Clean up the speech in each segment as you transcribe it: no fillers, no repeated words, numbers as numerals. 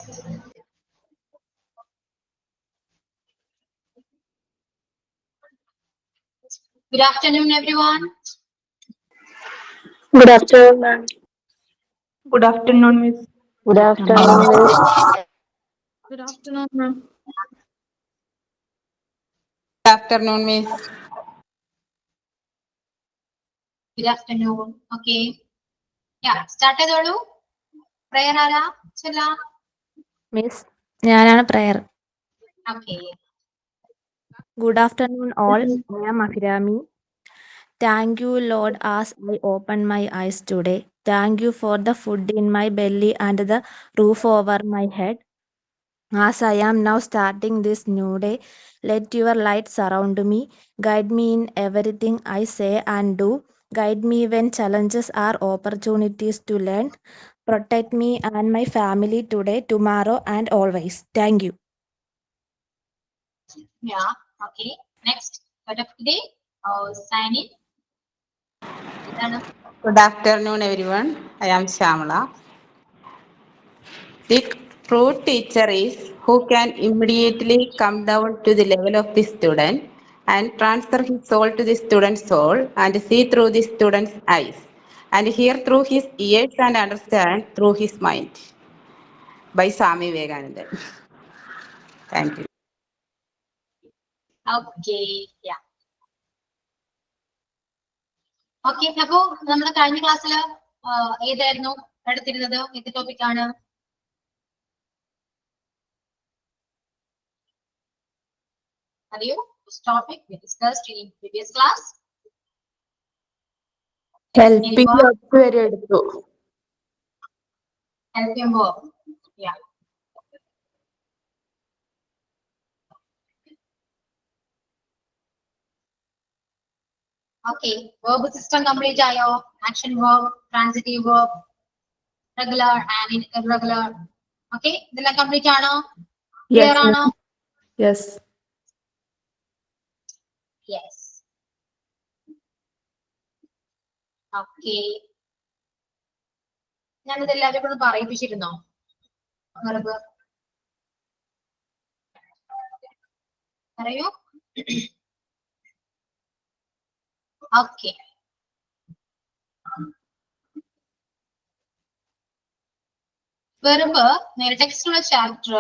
Good afternoon, everyone. Good afternoon, ma'am. Good afternoon, Miss. Good afternoon, Miss. Good afternoon, ma'am. Good afternoon, Miss. Good afternoon. Okay. Yeah, start ചെയ്തോളൂ. Prayer ആരാ ചൊല്ലാം? Miss, ഞാനാണ് prayer. Okay. Good afternoon, all. I am Afirami. Thank you, Lord, as I open my eyes today. Thank you for the food in my belly and the roof over my head. As I am now starting this new day, let your light surround me. Guide me in everything I say and do. Guide me when challenges are opportunities to learn. Protect me and my family today, tomorrow, and always. Thank you. Yeah. Okay. Next. Word of today. Sign in. ഇതാണ്. Good afternoon, everyone. I am Shamala. The true teacher is who can immediately come down to the level of the student and transfer his soul to the student's soul and see through the student's eyes and hear through his ears and understand through his mind. By Swami Vivekananda. Thank you. Okay. Yeah. Okay. അപ്പോ നമ്മുടെ കഴിഞ്ഞ ക്ലാസ്സിൽ ഏതായിരുന്നു എടുത്തിരുന്നത്? ഏത് topic ആണ്? അറിയോ? Which topic we discussed in previous class? Helping work വരെ എടുത്തു. Helping verb. Yeah. Okay. Verb system complete ആയോ? Action verb, transitive verb, regular and irregular. Okay. ഇതെല്ലാം complete ആണോ? Yes, Clear ആണോ? Yes. Yes. Okay. ഞാനിത് എല്ലാവരും കൂടെ പറയിപ്പിച്ചിരുന്നോ? verb. പറയൂ. Okay. വെറുമ്പ് നേരെ ടെക്സ്റ്റുള്ള ചാപ്റ്റർ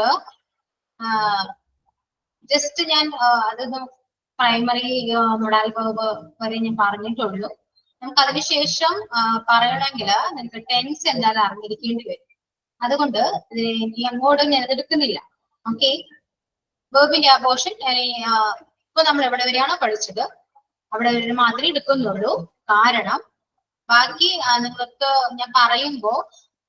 ജസ്റ്റ് ഞാൻ അതൊന്ന് പ്രൈമറി മൊഡാൽ വെർബ് വരെ ഞാൻ പറഞ്ഞിട്ടുള്ളൂ. നമുക്ക് അതിനുശേഷം പറയണമെങ്കിൽ നിങ്ങൾക്ക് ടെൻസ് എന്തായാലും അറിഞ്ഞിരിക്കേണ്ടി വരും. അതുകൊണ്ട് അങ്ങോട്ടും ഞാൻ എടുക്കുന്നില്ല. ഓക്കെ. വെർബിന്റെ ആ പോർഷൻ ഇപ്പൊ നമ്മൾ എവിടെ വരെയാണോ പഠിച്ചത് അവിടെ വരെ മാത്രമേ എടുക്കുന്നുള്ളൂ. കാരണം ബാക്കി നിങ്ങൾക്ക് ഞാൻ പറയുമ്പോ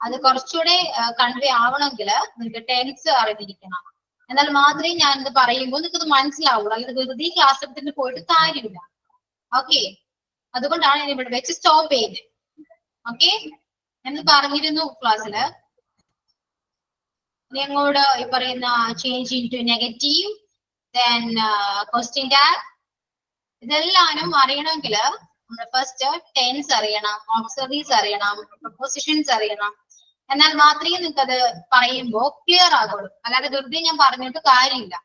അത് കുറച്ചുകൂടെ കൺവേ ആവണമെങ്കിൽ നിങ്ങൾക്ക് ടെൻസ് അറിഞ്ഞിരിക്കണം. എന്നാൽ മാത്രമേ ഞാൻ ഇത് പറയുമ്പോൾ നിങ്ങൾക്ക് ഇത് മനസ്സിലാവുള്ളൂ. അല്ലെങ്കിൽ വെറുതെ ക്ലാസ് എടുത്തിട്ട് പോയിട്ട് കാര്യമില്ല. ഓക്കെ. അതുകൊണ്ടാണ് ഞാൻ ഇവിടെ വെച്ച് സ്റ്റോപ്പ് ചെയ്തത്. ഓക്കെ. എന്ന് പറഞ്ഞിരുന്നു ക്ലാസ്സില്. ഇനി അങ്ങോട്ട് ഈ പറയുന്ന change into negative, then question tag, ഇതെല്ലാനും അറിയണമെങ്കിൽ നമ്മൾ ഫസ്റ്റ് ടെൻസ് അറിയണം, ഓക്സിലറീസ് അറിയണം, പ്രൊപ്പോസിഷൻസ് അറിയണം. എന്നാൽ മാത്രമേ നിങ്ങൾക്ക് അത് പറയുമ്പോൾ ക്ലിയർ ആകുള്ളൂ. അല്ലാതെ വെറുതെ ഞാൻ പറഞ്ഞിട്ട് കാര്യമില്ല.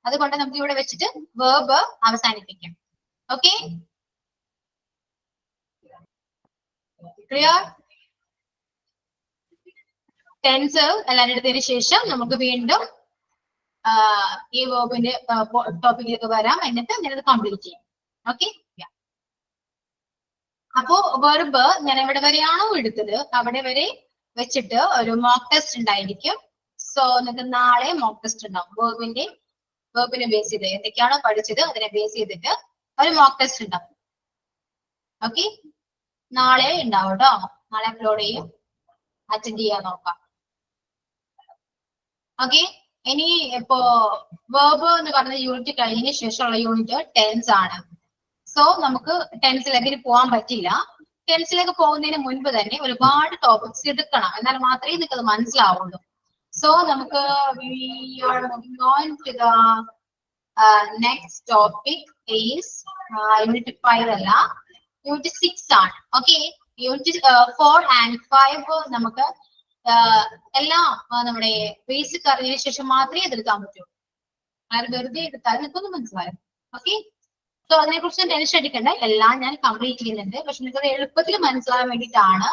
അതുകൊണ്ട് നമുക്ക് ഇവിടെ വെച്ചിട്ട് വേർബ് അവസാനിപ്പിക്കാം. ഓക്കെ. ക്ലിയർ? ടെൻസ് എല്ലാം എടുത്തതിന് ശേഷം നമുക്ക് വീണ്ടും ഈ വേർബിന്റെ ടോപ്പിക്കിലേക്ക് വരാം. എന്നിട്ട് ഞാനത് കംപ്ലീറ്റ് ചെയ്യാം. ഓക്കെ. അപ്പോ വെർബ് ഞാൻ എവിടെ വരെയാണോ എടുത്തത് അവിടെ വരെ വെച്ചിട്ട് ഒരു മോക്ക് ടെസ്റ്റ് ഉണ്ടായിരിക്കും. സോ നിങ്ങൾക്ക് നാളെ മോക്ക് ടെസ്റ്റ് ഉണ്ടാവും. വേർബിനെ ബേസ് ചെയ്ത് എന്തൊക്കെയാണോ പഠിച്ചത് അതിനെ ബേസ് ചെയ്തിട്ട് ഒരു മോക്ക് ടെസ്റ്റ് ഉണ്ടാവും. ഓക്കെ. നാളെ ഉണ്ടാവും കേട്ടോ. നാളെ അപ്ലോഡ് ചെയ്യും. അറ്റൻഡ് ചെയ്യാൻ നോക്കാം. ഓക്കെ. ഇനി ഇപ്പോ വേർബ് എന്ന് പറഞ്ഞ യൂണിറ്റ് കഴിഞ്ഞതിന് ശേഷമുള്ള യൂണിറ്റ് ടെൻസ് ആണ്. സോ നമുക്ക് ടെൻസിലേക്ക് പോകാൻ പറ്റില്ല. ടെൻസിലേക്ക് പോകുന്നതിന് മുൻപ് തന്നെ ഒരുപാട് ടോപ്പിക്സ് എടുക്കണം. എന്നാൽ മാത്രമേ നിങ്ങൾക്ക് അത് മനസ്സിലാവുള്ളൂ. സോ നമുക്ക് നെക്സ്റ്റ് ടോപ്പിക് ഈസ് യൂണിറ്റ് 5 അല്ല, യൂണിറ്റ് 6 ആണ്. ഓക്കെ. യൂണിറ്റ് 4 and 5 നമുക്ക് എല്ലാം നമ്മുടെ ബേസിക് അറിഞ്ഞതിന് ശേഷം മാത്രമേ എടുക്കാൻ പറ്റൂ. അതായത് വെറുതെ എടുത്താൽ നിങ്ങൾക്കൊന്നും മനസ്സിലായോ? ഓക്കെ, സോ അതിനെ കുറിച്ച് ടെൻഷൻ അടിക്കണ്ട, എല്ലാം ഞാൻ കംപ്ലീറ്റ് ചെയ്യുന്നുണ്ട്. പക്ഷെ നിങ്ങൾക്ക് എളുപ്പത്തിൽ മനസ്സിലാകാൻ വേണ്ടിയിട്ടാണ്.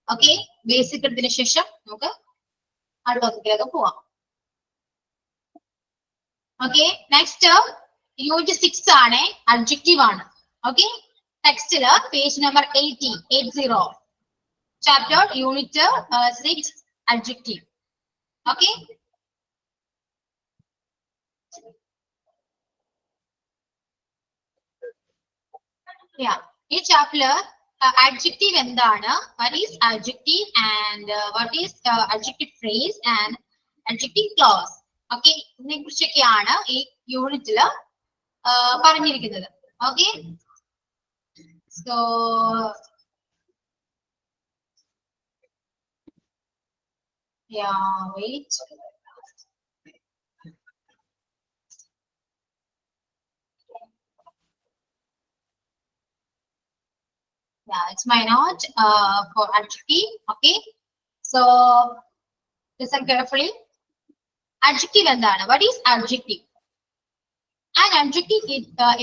ഓക്കെ, ബേസിക് എടുത്തതിന് ശേഷം നമുക്ക് അടുത്ത ടോപ്പിക്കിലേക്ക് പോവാം. ഓക്കെ, നെക്സ്റ്റ് യൂണിറ്റ് 6 ആണ്, അഡ്ജക്റ്റീവ് ആണ്. ഓക്കെ, ടെക്സ്റ്റില് page number 80 chapter unit 6 adjective. Okay, ഈ ചാപ്റ്ററില് adjective എന്താണ്, what is adjective and what is adjective phrase and adjective clause. Okay, ഇതിനെ കുറിച്ചൊക്കെയാണ് ഈ യൂണിറ്റില് പറഞ്ഞിരിക്കുന്നത്. Okay, so wait. It's my note for adjective. Okay, so listen carefully. Adjective എന്താണ്? What is adjective? An adjective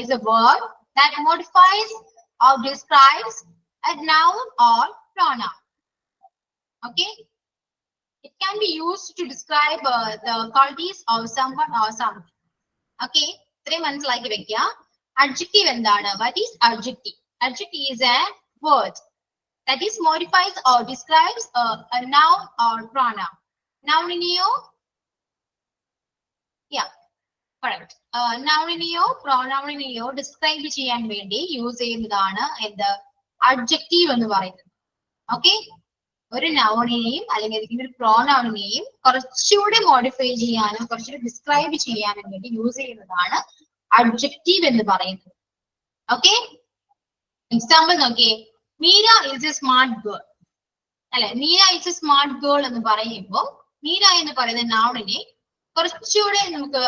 is a word that modifies or describes a noun or pronoun. Okay, it can be used to describe the qualities of someone or something. Okay, ഇത്രയും മനസ്സിലാക്കി വെക്കുക. Adjective എന്താണ്? What is adjective? Adjective is a word that is modifies or describes a noun or pronoun. Nouneyo, yeah, correct. Nouneyo, pronounneyo describe ചെയ്യാൻ വേണ്ടി use ചെയ്യുന്നതാണ് എന്ത്? adjective എന്ന് പറയുന്നത്. ഓക്കെ, ഒരു നൗണിനെയും അല്ലെങ്കിൽ ഒരു പ്രോനൗണിനെയും കുറച്ചുകൂടി മോഡിഫൈ ചെയ്യാനും കുറച്ചുകൂടി ഡിസ്ക്രൈബ് ചെയ്യാനും വേണ്ടി യൂസ് ചെയ്യുന്നതാണ് adjective എന്ന് പറയുന്നത്. ഓക്കെ, എക്സാമ്പിൾ നോക്കിയേ, Meera is a smart girl അല്ലെ. Meera is a smart girl എന്ന് പറയുമ്പോൾ മീര എന്ന് പറയുന്ന നൗണിനെ കുറച്ചുകൂടെ നമുക്ക്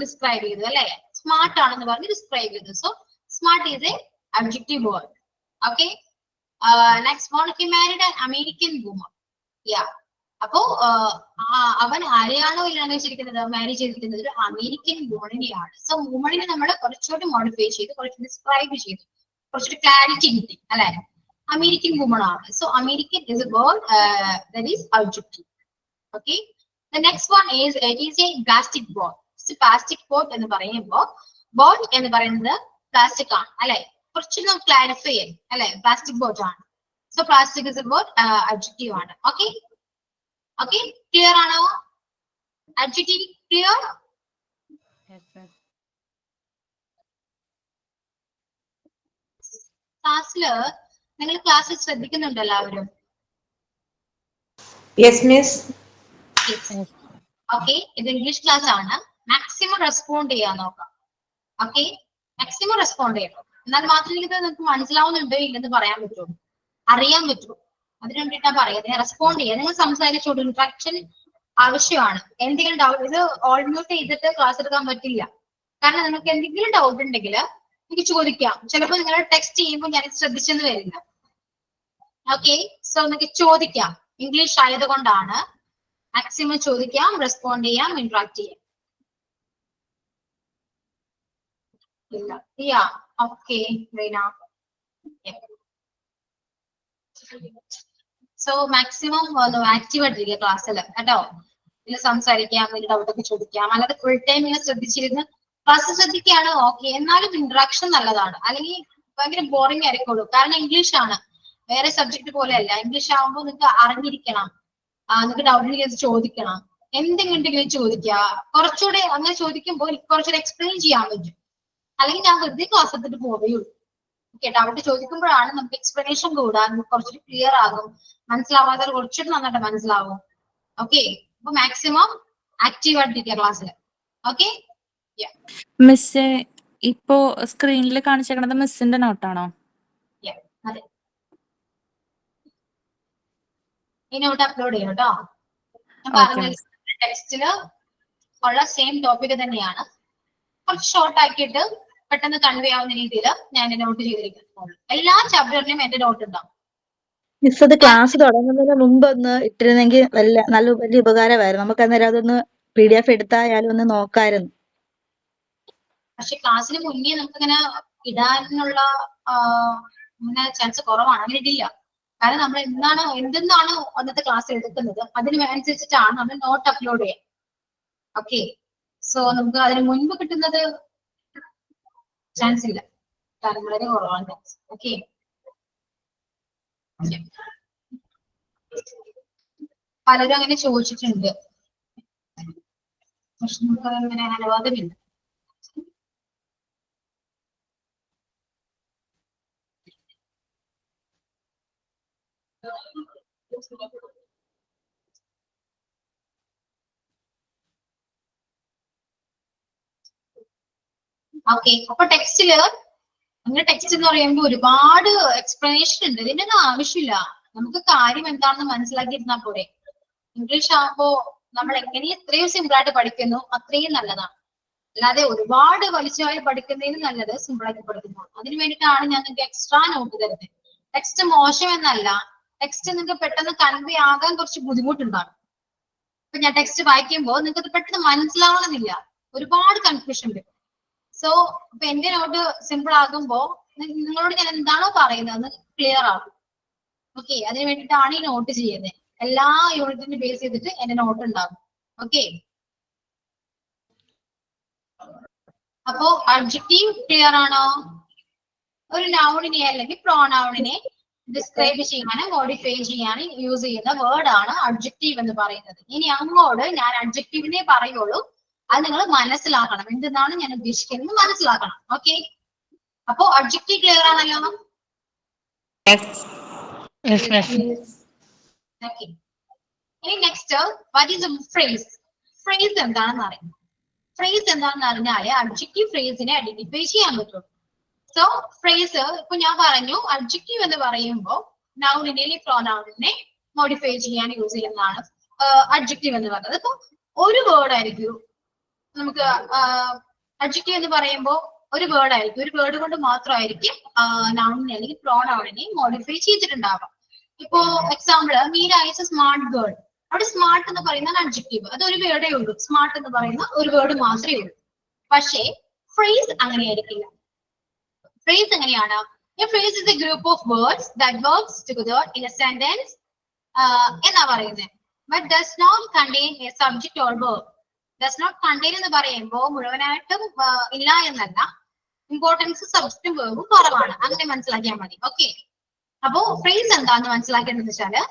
ഡിസ്ക്രൈബ് ചെയ്തു അല്ലെ. സ്മാർട്ട് ആണെന്ന് പറഞ്ഞ് ഡിസ്ക്രൈബ് ചെയ്തു. So smart is a adjective word. Okay, next one, he married an American woman. Yeah, അപ്പോ അവൻ ആരെയാണോ ഇല്ലാന്ന് വെച്ചിരിക്കുന്നത്, മാരേജ് ചെയ്തിരിക്കുന്നത് ഒരു അമേരിക്കൻ വുമണിനെയാണ്. സോ വുമണിനെ നമ്മൾ കുറച്ചുകൂടി മോഡിഫൈ ചെയ്ത് കുറച്ച് ഡിസ്ക്രൈബ് ചെയ്തു, കുറച്ചൊരു ക്ലാരിറ്റി കിട്ടി അല്ലെ. അമേരിക്കൻ വുമൺ ആണ്. So American is A word that is adjective. Okay, the next one is it is A plastic boat. Plastic boat എന്ന് പറയുമ്പോൾ ബോട്ട് എന്ന് പറയുന്നത് പ്ലാസ്റ്റിക് ആണ് അല്ലെ. കുറച്ച് നമുക്ക് ക്ലാരിഫൈ ചെയ്യും അല്ലെ, പ്ലാസ്റ്റിക് ബോട്ട് ആണ്. So plastic is A word adjective ആണ്. ഓക്കെ, ഓക്കെ, ക്ലിയർ ആണോ? Adjective clear? ക്ലാസ്സില് നിങ്ങൾ ക്ലാസ്സിൽ ശ്രദ്ധിക്കുന്നുണ്ടോ എല്ലാവരും? Yes miss. ഓക്കെ, ഇത് ഇംഗ്ലീഷ് ക്ലാസ് ആണ്. മാക്സിമം റെസ്പോണ്ട് ചെയ്യാൻ നോക്കാം. ഓക്കെ, മാക്സിമം റെസ്പോണ്ട് ചെയ്യണം. എന്നാൽ മാത്രമേ ഇത് നിങ്ങൾക്ക് മനസ്സിലാവുന്നുണ്ടോ ഇല്ലെന്ന് പറയാൻ പറ്റുള്ളൂ, അറിയാൻ പറ്റുള്ളൂ. അതിനു വേണ്ടിയിട്ടാണ് പറയുന്നത്. റെസ്പോണ്ട് ചെയ്യുക. നിങ്ങൾ സംസാരിച്ചോളൂ. ഇൻട്രാക്ഷൻ ആവശ്യമാണ്. എന്തെങ്കിലും ഡൗട്ട്, ഇത് ഓൾ മ്യൂട്ട് ചെയ്തിട്ട് ക്ലാസ് എടുക്കാൻ പറ്റില്ല. കാരണം നിങ്ങൾക്ക് എന്തെങ്കിലും ഡൗട്ട് ഉണ്ടെങ്കിൽ എനിക്ക് ചോദിക്കാം. ചിലപ്പോൾ നിങ്ങൾ ടെക്സ്റ്റ് ചെയ്യുമ്പോൾ ഞാൻ ശ്രദ്ധിച്ചെന്ന് വരില്ല. ഓക്കെ, സോ നിങ്ങൾക്ക് ചോദിക്കാം. ഇംഗ്ലീഷ് ആയതുകൊണ്ടാണ് മാക്സിമം ചോദിക്കാം, റെസ്പോണ്ട് ചെയ്യാം, ഇന്ററാക്ട് ചെയ്യാം. ഇല്ല, okay Reena. So maximum active ആയിട്ടിരിക്കുക ക്ലാസ്സിൽ കേട്ടോ. ഇതിൽ സംസാരിക്കാം, ഇതിൽ ഡൗട്ടൊക്കെ ചോദിക്കാം. അല്ലാതെ ഫുൾ ടൈം ഇങ്ങനെ ശ്രദ്ധിച്ചിരുന്ന് ക്ലാസ് ശ്രദ്ധിക്കുകയാണ് ഓക്കെ. എന്നാലും ഇന്ററാക്ഷൻ നല്ലതാണ്. അല്ലെങ്കിൽ ഭയങ്കര ബോറിംഗ് ആയിരിക്കുള്ളൂ. കാരണം ഇംഗ്ലീഷ് ആണ്, വേറെ സബ്ജക്ട് പോലെയല്ല. ഇംഗ്ലീഷ് ആകുമ്പോൾ നിങ്ങൾക്ക് അറിഞ്ഞിരിക്കണം, നിങ്ങൾക്ക് ഡൗട്ട് ഉണ്ടെങ്കിൽ ചോദിക്കണം, എന്തെങ്കിലും ചോദിക്കുക. കുറച്ചുകൂടെ അങ്ങനെ ചോദിക്കുമ്പോൾ കുറച്ചുകൂടെ എക്സ്പ്ലെയിൻ ചെയ്യാൻ പറ്റും. അല്ലെങ്കിൽ ഞാൻ വെറുതെ ക്ലാസ് എടുത്തിട്ട് പോവുകയുള്ളൂ. ഓക്കെ, ഡൗട്ട് ചോദിക്കുമ്പോഴാണ് നമുക്ക് എക്സ്പ്ലനേഷൻ കൂടാൻ കുറച്ചുകൂടി ക്ലിയർ ആകും. മനസ്സിലാവാതെ കുറച്ചുകൂടി നന്നായിട്ട് മനസ്സിലാവും. ഓക്കെ, അപ്പൊ മാക്സിമം ആക്റ്റീവ് ആയിട്ടിരിക്കുക ക്ലാസ്സിൽ. ഓക്കെ, മിസ് ഇപ്പോ സ്ക്രീനിൽ കാണിച്ചേക്കണത് മിസ്സിന്റെ നോട്ടാണോ? അതെ, ഈ നോട്ട് അപ്ലോഡ് ചെയ്യും കേട്ടോ. ഞാൻ പറഞ്ഞ ടെക്സ്റ്റില് ഉള്ള സെയിം ടോപ്പിക് തന്നെയാണ്. കുറച്ച് ഷോർട്ട് ആക്കിയിട്ട് പെട്ടെന്ന് കൺവേ ആവുന്ന രീതിയിൽ ഞാൻ എന്റെ നോട്ട് ചെയ്തിരിക്കുന്നു. എല്ലാ ചാപ്റ്ററിനും എന്റെ നോട്ട് ഉണ്ടാവും. മിസ് അത് ക്ലാസ് തുടങ്ങുന്നതിന് മുമ്പ് ഒന്ന് ഇട്ടിരുന്നെങ്കിൽ വലിയ ഉപകാരമായിരുന്നു. നമുക്ക് അന്നേരം അതൊന്ന് PDF എടുത്തായാലും ഒന്ന് നോക്കായിരുന്നു. പക്ഷെ ക്ലാസ്സിന് മുന്നേ നമുക്കിങ്ങനെ ഇടാനുള്ള അങ്ങനെ ചാൻസ് കുറവാണ്. അങ്ങനെ ഇടില്ല. കാരണം നമ്മൾ എന്തെന്നാണ് അന്നത്തെ ക്ലാസ് എടുക്കുന്നത് അതിന് അനുസരിച്ചിട്ടാണ് നമ്മൾ നോട്ട് അപ്ലോഡ് ചെയ്യുക. ഓക്കെ, സോ നമുക്ക് അതിന് മുൻപ് കിട്ടുന്നത് ചാൻസ് ഇല്ല, കാരണം വളരെ കുറവാണ്. ഓക്കെ, പലരും അങ്ങനെ ചോദിച്ചിട്ടുണ്ട്, പക്ഷെ നമുക്ക് അങ്ങനെ അനുവാദമില്ല. ഓക്കെ, അപ്പൊ ടെക്സ്റ്റില് അങ്ങനെ ടെക്സ്റ്റ് എന്ന് പറയുമ്പോൾ ഒരുപാട് എക്സ്പ്ലനേഷൻ ഉണ്ട്. ഇതിന്റെ ഒന്നും ആവശ്യമില്ല. നമുക്ക് കാര്യം എന്താണെന്ന് മനസ്സിലാക്കിയിരുന്നാൽ പോരെ. ഇംഗ്ലീഷ് ആകുമ്പോ നമ്മൾ എങ്ങനെയും എത്രയും സിമ്പിൾ ആയിട്ട് പഠിക്കുന്നു അത്രയും നല്ലതാണ്. അല്ലാതെ ഒരുപാട് വലിച്ചുവാരി പഠിക്കുന്നതിന് നല്ലത് സിമ്പിൾ ആയിട്ട് പഠിക്കുന്നതാണ്. അതിന് വേണ്ടിയിട്ടാണ് ഞാൻ നിങ്ങൾക്ക് എക്സ്ട്രാ നോട്ട് തരുന്നത്. ടെക്സ്റ്റ് മോശം എന്നല്ല, ടെക്സ്റ്റ് നിങ്ങൾക്ക് പെട്ടെന്ന് കൺവേ ആകാൻ കുറച്ച് ബുദ്ധിമുട്ടുണ്ടാകും. ഇപ്പൊ ഞാൻ ടെക്സ്റ്റ് വായിക്കുമ്പോൾ നിങ്ങൾക്ക് അത് പെട്ടെന്ന് മനസ്സിലാവണമെന്നില്ല, ഒരുപാട് കൺഫ്യൂഷൻ വരും. സോ ഇപ്പൊ എന്റെ നോട്ട് സിമ്പിൾ ആകുമ്പോ നിങ്ങളോട് ഞാൻ എന്താണോ പറയുന്നത് ക്ലിയർ ആവും. ഓക്കെ, അതിന് വേണ്ടിയിട്ടാണ് ഈ നോട്ട് ചെയ്യുന്നത്. എല്ലാ യൂണിറ്റിനും ബേസ് ചെയ്തിട്ട് എന്റെ നോട്ട് ഉണ്ടാകും. ഓക്കെ, അപ്പോ അഡ്ജക്റ്റീവ് ക്ലിയർ ആണോ? ഒരു നൗണിനെ അല്ലെങ്കിൽ പ്രോനൗണിനെ ഡിസ്ക്രൈബ് ചെയ്യാനും മോഡിഫൈ ചെയ്യാനും യൂസ് ചെയ്യുന്ന വേർഡ് ആണ് അഡ്ജക്റ്റീവ് എന്ന് പറയുന്നത്. ഇനി അങ്ങോട്ട് ഞാൻ അഡ്ജക്റ്റീവിനെ പറയുള്ളൂ, അത് നിങ്ങൾ മനസ്സിലാക്കണം. എന്തെന്നാണ് ഞാൻ ഉദ്ദേശിക്കുന്നത് മനസ്സിലാക്കണം. ഓക്കെ, അപ്പോ അഡ്ജക്റ്റീവ് ക്ലിയർ ആണല്ലോ? ഓക്കെ, ഇനി next what is phrase. Phrase എന്താണെന്ന് അറിയാം. ഫ്രേസ് എന്താണെന്ന് അറിഞ്ഞാല് അഡ്ജക്റ്റീവ് ഫ്രേസിനെ ഐഡന്റിഫൈ ചെയ്യാൻ പറ്റുള്ളൂ. സോ ഫ്രേസ് ഇപ്പൊ ഞാൻ പറഞ്ഞു, അഡ്ജക്റ്റീവ് എന്ന് പറയുമ്പോൾ നൗണിനെ അല്ലെങ്കിൽ പ്രോനൗണിനെ മോഡിഫൈ ചെയ്യാൻ യൂസ് ചെയ്യുന്നതാണ് അഡ്ജക്റ്റീവ് എന്ന് പറയുന്നത്. ഇപ്പൊ ഒരു വേർഡ് ആയിരിക്കും നമുക്ക് അഡ്ജക്റ്റീവ് എന്ന് പറയുമ്പോൾ ഒരു വേർഡ് ആയിരിക്കും, ഒരു വേർഡ് കൊണ്ട് മാത്രമായിരിക്കും നൗണിനെ അല്ലെങ്കിൽ പ്രോനൗണിനെ മോഡിഫൈ ചെയ്തിട്ടുണ്ടാവാം. ഇപ്പോ example, Meera is a smart girl. അവിടെ സ്മാർട്ട് എന്ന് പറയുന്ന അഡ്ജക്റ്റീവ്, അത് ഒരു വേർഡേ ഉള്ളൂ. സ്മാർട്ട് എന്ന് പറയുന്ന ഒരു വേർഡ് മാത്രമേ ഉള്ളൂ. പക്ഷേ ഫ്രേസ് അങ്ങനെയായിരിക്കില്ല. ഫ്രേസ് എങ്ങനെയാണ്? A phrase is a group of words that works together in a sentence എന്നാ പറയുന്നത്. But does not contain a subject or verb. Does not contain എന്ന് പറയുമ്പോൾ മുഴുവനായിട്ടും ഇല്ല എന്നല്ല, ഇമ്പോർട്ടൻസ് സബ്ജക്റ്റും വേർബും കുറവാണ്. അങ്ങനെ മനസ്സിലാക്കിയാൽ മതി. ഓക്കെ, അപ്പോ ഫ്രേസ് എന്താന്ന് മനസ്സിലാക്കേണ്ടത് വെച്ചാല്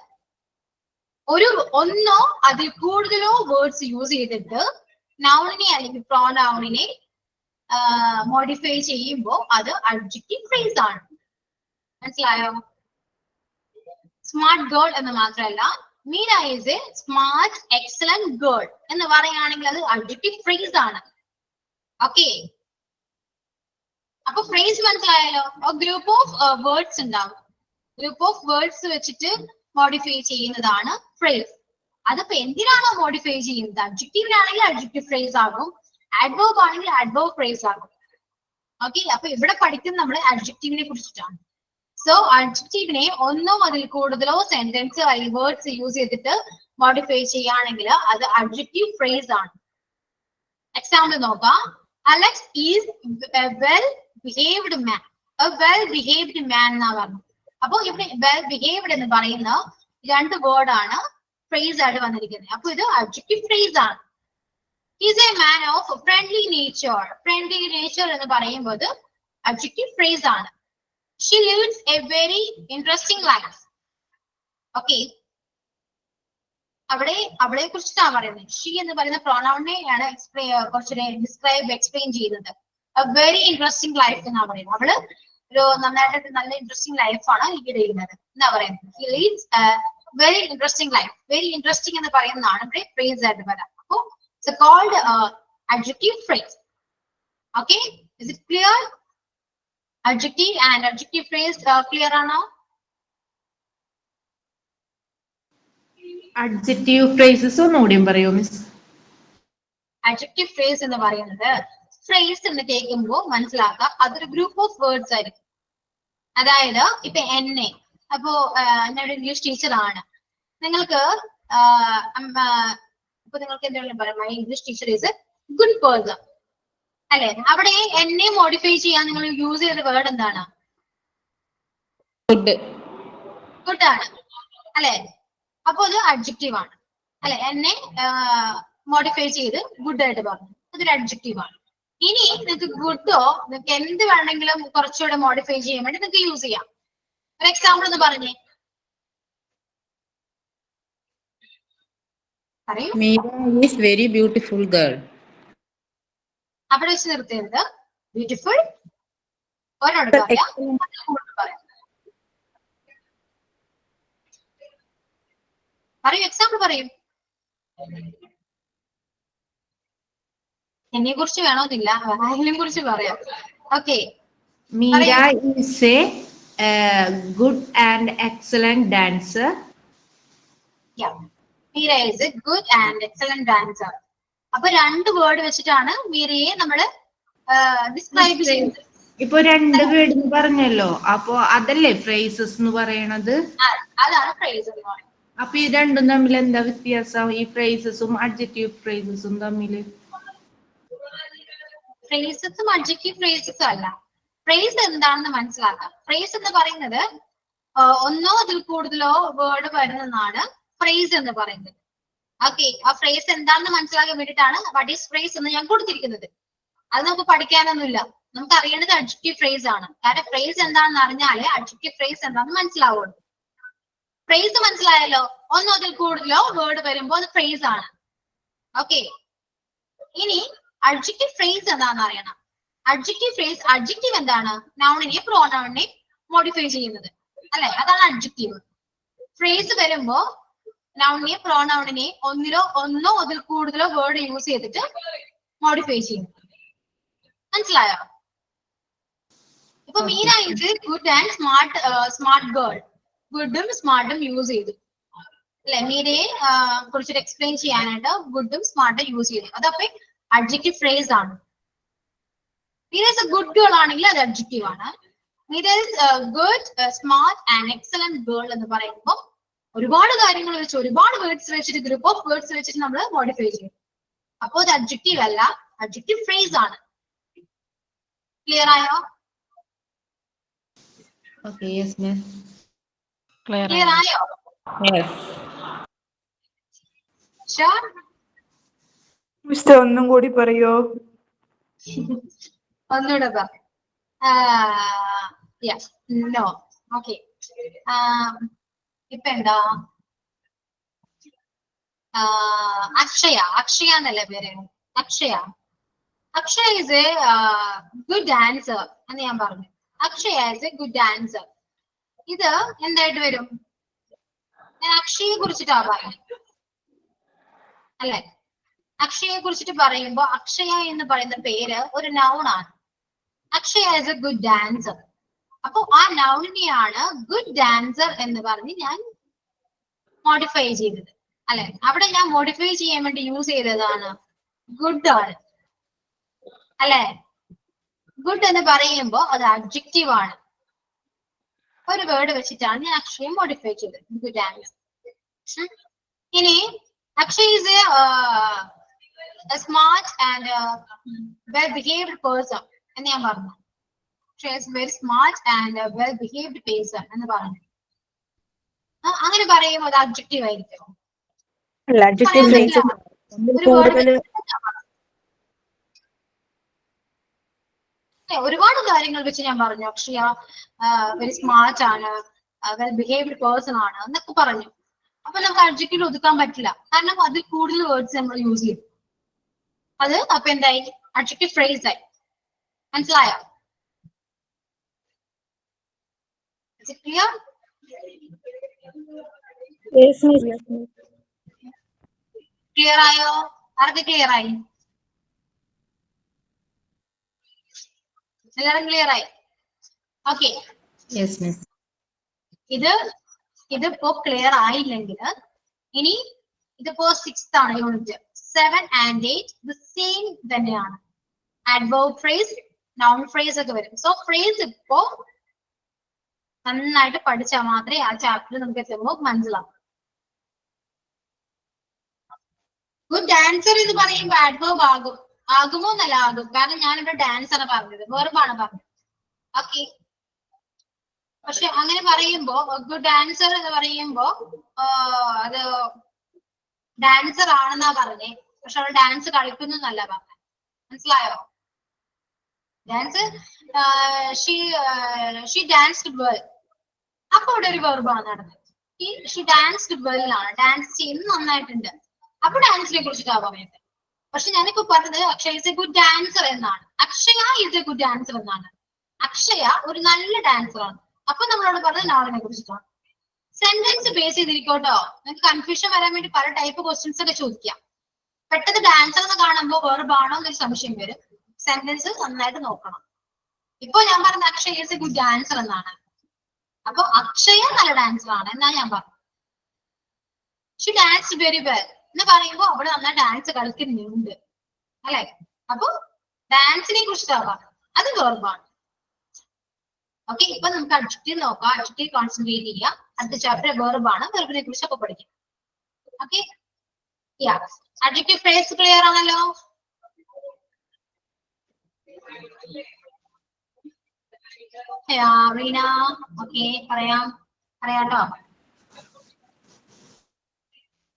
ഒന്നോ അതിൽ കൂടുതലോ വേർഡ്സ് യൂസ് ചെയ്തിട്ട് നൗണിനെ അല്ലെങ്കിൽ പ്രോനൗണിനെ മോഡിഫൈ ചെയ്യുമ്പോൾ അത് അഡ്ജക്റ്റീവ് ഫ്രേസ് ആണ്. മനസ്സിലായോ? സ്മാർട്ട് ഗേൾ എന്ന് മാത്രമല്ല, Meera is a smart excellent girl എന്ന് പറയുകയാണെങ്കിൽ അത് അഡ്ജക്റ്റീവ് ഫ്രേസ് ആണ്. ഓക്കെ, അപ്പൊ ഫ്രേസ് മനസ്സിലായാലോ? ഗ്രൂപ്പ് ഓഫ് വേർഡ്സ് ഉണ്ടാവും. ഗ്രൂപ്പ് ഓഫ് വേർഡ്സ് വെച്ചിട്ട് മോഡിഫൈ ചെയ്യുന്നതാണ് ഫ്രേസ്. അതിപ്പോ എന്തിനാണോ മോഡിഫൈ ചെയ്യുന്നത്? അഡ്ജക്റ്റീവിനാണെങ്കിൽ അഡ്ജക്റ്റീവ് ഫ്രേസ് ആകും, ആഡ്വേർബ് ആണെങ്കിൽ ആഡ്വേർബ് ഫ്രേസ് ആകും. ഓക്കെ, അപ്പൊ ഇവിടെ പഠിക്കുന്നത് നമ്മൾ അഡ്ജക്റ്റീവിനെ കുറിച്ചിട്ടാണ്. സോ അഡ്ജക്റ്റീവിനെ ഒന്നോ അതിൽ കൂടുതലോ സെന്റൻസ് അല്ലെങ്കിൽ വേർഡ്സ് യൂസ് ചെയ്തിട്ട് മോഡിഫൈ ചെയ്യുകയാണെങ്കിൽ അത് അഡ്ജക്റ്റീവ് ഫ്രേസ് ആണ്. എക്സാമ്പിൾ നോക്കാം. Alex is a well behaved man. A well behaved man എന്നാ പറഞ്ഞത്. അപ്പൊ ഇവിടെ വെൽ ബിഹേവ്ഡ് എന്ന് പറയുന്ന രണ്ട് വേർഡ് ആണ് ഫ്രേസ് ആയിട്ട് വന്നിരിക്കുന്നത്. അപ്പൊ ഇത് അഡ്ജക്റ്റീവ് ഫ്രേസ് ആണ്. Is a man of friendly nature. Friendly nature എന്ന് പറയുമ്പോൾ അഡ്ജക്റ്റീവ് ഫ്രേസ് ആണ്. She leads a very interesting life. Okay, അവളെ കുറിച്ചിട്ടാണ് പറയുന്നത്. ഷീ എന്ന് പറയുന്ന പ്രോനൗണിനെയാണ് കുറച്ചുകൂടെ എക്സ്പ്ലെയിൻ ചെയ്യുന്നത്. എ വെരി ഇൻട്രസ്റ്റിംഗ് ലൈഫ് എന്നാ പറയുന്നത്. അവള് ഒരു നന്നായിട്ട് നല്ല ഇൻട്രസ്റ്റിംഗ് ലൈഫാണ് ലീഡ് ചെയ്യുന്നത് എന്നാ പറയുന്നത്. He leads very interesting life. Very interesting എന്ന് പറയുന്നതാണ് ഇവിടെ ഫ്രേസ് ആയിട്ട് വരാം. അപ്പോ it's called adjective phrase. Okay, is it clear? Adjective and adjective phrase clear ആണോ? adjective phrases ഒന്നുകൂടിയും പറയോ മിസ്? Adjective phrase എന്ന് പറയുന്നത് phrase എന്ന് കേൾക്കുമ്പോൾ മനസ്സിലാക്കുക അതൊരു ഗ്രൂപ്പ് ഓഫ് വേർഡ്സ് ആയിരിക്കും. അതായത് ഇപ്പൊ എന്നെ അപ്പോ ഞാനൊരു ഇംഗ്ലീഷ് ടീച്ചറാണ്. നിങ്ങൾക്ക് ഇപ്പൊ നിങ്ങൾക്ക് എന്തെങ്കിലും പറയാം, my English teacher is A good person അല്ലെ? അവിടെ എന്നെ മോഡിഫൈ ചെയ്യാൻ നിങ്ങൾ യൂസ് ചെയ്ത വേർഡ് എന്താണ്? ഗുഡ്. ഗുഡ് ആണ് അല്ലെ? അപ്പൊ അത് അഡ്ജക്റ്റീവ് ആണ് അല്ലെ? എന്നെ മോഡിഫൈ ചെയ്ത് ഗുഡ് ആയിട്ട് പറഞ്ഞു, അതൊരു അഡ്ജക്റ്റീവ് ആണ്. ഇനി നിങ്ങൾക്ക് ഗുഡോ നിങ്ങൾക്ക് എന്ത് വേണമെങ്കിലും കുറച്ചുകൂടെ മോഡിഫൈ ചെയ്യാൻ വേണ്ടി നിങ്ങൾക്ക് യൂസ് ചെയ്യാം. ഒരു എക്സാമ്പിൾ ഒന്ന് പറഞ്ഞേ, പറയൂ. Meera is very beautiful girl. അവിടെ വെച്ച് നിർത്തരുത്. ബ്യൂട്ടിഫുൾ ഒരാളോട് പറയാം, പറയാം. പറയൂ, എക്സാമ്പിൾ പറയൂ. എന്നെ കുറിച്ച് വേണമെന്നില്ല, ആരെയും കുറിച്ച് പറയാം. Okay, Meera is a good and excellent dancer. Meera is A good and excellent dancer. അപ്പൊ രണ്ട് വേർഡ് വെച്ചിട്ടാണ് മീരയെ നമ്മള് ഡിസ്ക്രൈബ് ചെയ്യുന്നത്. ഇപ്പൊ രണ്ട് വേർഡ് പറഞ്ഞല്ലോ, അപ്പൊ അതല്ലേ ഫ്രേസസ് എന്ന് പറയണത്? അതാണ് ഫ്രേസ് എന്ന് പറയുന്നത്. അപ്പൊ ഈ രണ്ടും തമ്മിൽ എന്താ വ്യത്യാസം? ഈ ഫ്രേസസും അഡ്ജക്റ്റീവ് ഫ്രേസസും തമ്മില്? ഫ്രേസസും അഡ്ജക്റ്റീവ് ഫ്രേസസും അല്ല. ഫ്രേസ് എന്താണെന്ന് മനസ്സിലാക്കാം. ഫ്രേസ് എന്ന് പറയുന്നത് ഒന്നോ അതിൽ കൂടുതലോ വേർഡ് വരുന്നതാണ് ഫ്രേസ് എന്ന് പറയുന്നത്. ഓക്കെ, ആ ഫ്രേസ് എന്താണെന്ന് മനസ്സിലാക്കാൻ വേണ്ടിയിട്ടാണ് വാട്ട് ഈസ് ഫ്രേസ് എന്ന് ഞാൻ കൊടുത്തിരിക്കുന്നത്. അത് നമുക്ക് പഠിക്കാനൊന്നുമില്ല, നമുക്ക് അറിയേണ്ടത് അഡ്ജക്റ്റീവ് ഫ്രേസ് ആണ്. കാരണം ഫ്രേസ് എന്താണെന്ന് അറിഞ്ഞാലേ അഡ്ജക്റ്റീവ് ഫ്രേസ് എന്താണെന്ന് മനസ്സിലാവുള്ളൂ. ഫ്രേസ് മനസ്സിലായല്ലോ, ഒന്നോ അതിൽ കൂടുതലോ വേർഡ് വരുമ്പോൾ അത് ഫ്രേസ് ആണ്. ഓക്കെ, ഇനി അഡ്ജക്റ്റീവ് ഫ്രേസ് എന്താണെന്ന് അറിയണം. അഡ്ജക്റ്റീവ് ഫ്രേസ്, അഡ്ജക്റ്റീവ് എന്താണ്? നൗണിനെ പ്രോനൗണിനെ മോഡിഫൈ ചെയ്യുന്നത് അല്ലെ? അതാണ് അഡ്ജക്റ്റീവ്. ഫ്രേസ് വരുമ്പോ നൗണിനെ പ്രോനൗണിനെ ഒന്നോ അതിൽ കൂടുതലോ വേർഡ് യൂസ് ചെയ്തിട്ട് മോഡിഫൈ ചെയ്യും. മനസ്സിലായോ? ഇപ്പൊ മീര ഇത് ഗുഡ് ആൻഡ് സ്മാർട്ട് ഗേൾ, ഗുഡും സ്മാർട്ടും യൂസ് ചെയ്തു അല്ലെ? മീരയെ കുറിച്ചിട്ട് എക്സ്പ്ലെയിൻ ചെയ്യാനായിട്ട് ഗുഡും സ്മാർട്ടും യൂസ് ചെയ്തു. അതപ്പോ അഡ്ജക്റ്റീവ് ഫ്രേസ് ആണ്. Meera is a good girl ആണെങ്കിൽ അത് അഡ്ജക്റ്റീവ് ആണ്. Meera is good smart and excellent girl എന്ന് പറയുമ്പോൾ ഒരുപാട് കാര്യങ്ങൾ വെച്ച്, ഒരുപാട് വേർഡ്സ് വെച്ചിട്ട്, ഗ്രൂപ്പ് ഓഫ് വേർഡ്സ് വെച്ചിട്ട് നമ്മൾ മോഡിഫൈ ചെയ്യും. അപ്പോ അത് അഡ്ജക്റ്റീവ് അല്ല, അഡ്ജക്റ്റീവ് ഫ്രേസ് ആണ്. ക്ലിയർ ആയോ? Okay, yes miss. ക്ലിയർ ആയോ? ഷുവർ? മിസ്റ്റർ ഒന്നും കൂടി പറയോ? ഒന്നുകൂടെ പറ. Yes, no. ഓക്കെ, ഇപ്പൊ എന്താ? അക്ഷയ എന്നല്ലേ പേര്? Akshaya is a good dancer എന്ന് ഞാൻ പറഞ്ഞു. Akshaya is a good dancer. ഇത് എന്തായിട്ട് വരും? ഞാൻ അക്ഷയെ കുറിച്ചിട്ടാ പറയുന്നത് അല്ലെ? അക്ഷയെ കുറിച്ചിട്ട് പറയുമ്പോ അക്ഷയ എന്ന് പറയുന്ന പേര് ഒരു നൗൺ ആണ്. Akshaya is a good dancer. അപ്പൊ ആ നൗണിനെയാണ് ഗുഡ് ഡാൻസർ എന്ന് പറഞ്ഞ് ഞാൻ മോഡിഫൈ ചെയ്തത് അല്ലെ? അവിടെ ഞാൻ മോഡിഫൈ ചെയ്യാൻ വേണ്ടി യൂസ് ചെയ്തതാണ് ഗുഡ് ആണ് അല്ലെ? ഗുഡ് എന്ന് പറയുമ്പോ അത് അഡ്ജക്റ്റീവ് ആണ്. ഒരു വേർഡ് വെച്ചിട്ടാണ് ഞാൻ അക്ഷയെ മോഡിഫൈ ചെയ്തത്, ഗുഡ് ഡാൻസർ. ഇനി Akshay is a smart and well behaved person എന്ന് ഞാൻ പറഞ്ഞു. Akshay is very smart and well behaved person എന്ന് പറഞ്ഞു. അങ്ങനെ പറയുമ്പോൾ അത് അഡ്ജക്റ്റീവ് ആയിരിക്കും. ഒരുപാട് കാര്യങ്ങൾ വെച്ച് ഞാൻ പറഞ്ഞു. അക്ഷയ വെരി സ്മാർട്ട് ആണ്, വെൽ ബിഹേവ്ഡ് പേഴ്സൺ ആണ് എന്നൊക്കെ പറഞ്ഞു. അപ്പൊ നമുക്ക് അഡ്ജക്റ്റീവ് ഒതുക്കാൻ പറ്റില്ല, കാരണം അതിൽ കൂടുതൽ വേർഡ്സ് നമ്മൾ യൂസ് ചെയ്യും. അത് അപ്പൊ എന്തായി? അഡ്ജക്റ്റീവ് ഫ്രേസ് ആയി. മനസ്സിലായോ? ക്ലിയർ? ക്ലിയർ ആയോ? ആർക്ക് ക്ലിയർ ആയി? എല്ലാരും ക്ലിയർ ആയി? ഓക്കെ, ഇതിപ്പോ ക്ലിയർ ആയില്ലെങ്കിൽ ഇനി ഇതിപ്പോ 6th ആണ് യൂണിറ്റ്. 7 and 8 the same തന്നെയാണ്. adverb phrase, noun phrase ഒക്കെ വരും. സോ ഫ്രേസ് ഇപ്പോ നന്നായിട്ട് പഠിച്ചാൽ മാത്രമേ ആ ചാപ്റ്റർ നമുക്ക് എത്തുമ്പോൾ മനസ്സിലാവും. ഗുഡ് ഡാൻസർ എന്ന് പറയുമ്പോൾ ആഡ്വേർബ് ആകുമോ എന്നല്ല, ആകും. കാരണം ഞാനിവിടെ ഡാൻസ് ആണ് പറഞ്ഞത്, വെർബാണ് പറഞ്ഞത്. ഓക്കെ, പക്ഷെ അങ്ങനെ പറയുമ്പോ ഗുഡ് ഡാൻസർ എന്ന് പറയുമ്പോ അത് ഡാൻസർ ആണെന്നാ പറഞ്ഞേ, പക്ഷെ അവൾ ഡാൻസ് കളിക്കുന്നു എന്നല്ല പറഞ്ഞത്. മനസ്സിലായോ? ഡാൻസ് ഷീ ഡാൻസ്ഡ് വെൽ, അപ്പൊ ഇവിടെ ഒരു വെർബാണ് നടന്നത്. ഷീ ഡാൻസ്ഡ് വെൽ ആണ്, ഡാൻസ് ചെയ്യുന്നത് നന്നായിട്ടുണ്ട്, അപ്പൊ ഡാൻസിനെ കുറിച്ചിട്ടാ പറയുന്നത്. പക്ഷെ ഞാനിപ്പോ പറഞ്ഞത് Akshaya is a good dancer എന്നാണ്. Akshaya is a good dancer എന്നാണ്. അക്ഷയ ഒരു നല്ല ഡാൻസർ ആണ്. അപ്പൊ നമ്മളോട് പറഞ്ഞത് നാളിനെ കുറിച്ചിട്ടാണ്. സെന്റൻസ് ബേസ് ചെയ്തിരിക്കോട്ടോ. നിങ്ങൾക്ക് കൺഫ്യൂഷൻ വരാൻ വേണ്ടി പല ടൈപ്പ് ക്വസ്റ്റ്യൻസ് ഒക്കെ ചോദിക്കാം. പെട്ടെന്ന് ഡാൻസർ എന്ന് കാണുമ്പോൾ വെർബാണോ എന്നൊരു സംശയം വരും. സെന്റൻസ് നന്നായിട്ട് നോക്കണം. ഇപ്പൊ ഞാൻ പറഞ്ഞ Akshaya is a good dancer എന്നാണ്. അപ്പൊ അക്ഷയ നല്ല ഡാൻസർ ആണ് എന്നാ ഞാൻ പറഞ്ഞു. ഷി ഡാൻസ് വെരി വെൽ എന്ന് പറയുമ്പോ അവിടെ നന്നായി ഡാൻസ് കളിക്കുന്നുണ്ട്, അല്ലെ? അപ്പൊ ഡാൻസിനെ കുറിച്ചിട്ടാവാം, അത് വെർബാണ്. ഓക്കെ, ഇപ്പൊ നമുക്ക് അഡ്ജക്റ്റീവ് നോക്കാം. അഡ്ജക്റ്റീവ് കോൺസെൻട്രേറ്റ് ചെയ്യാം. അടുത്ത ചാപ്റ്റർ വെർബാണ്, വെർബിനെ കുറിച്ച് ഒക്കെ പഠിക്കാം. ഓക്കെ, അഡ്ജക്റ്റീവ് ഫ്രേസ് ക്ലിയർ ആണല്ലോ? റീന, ഓക്കെ, പറയാട്ടോ.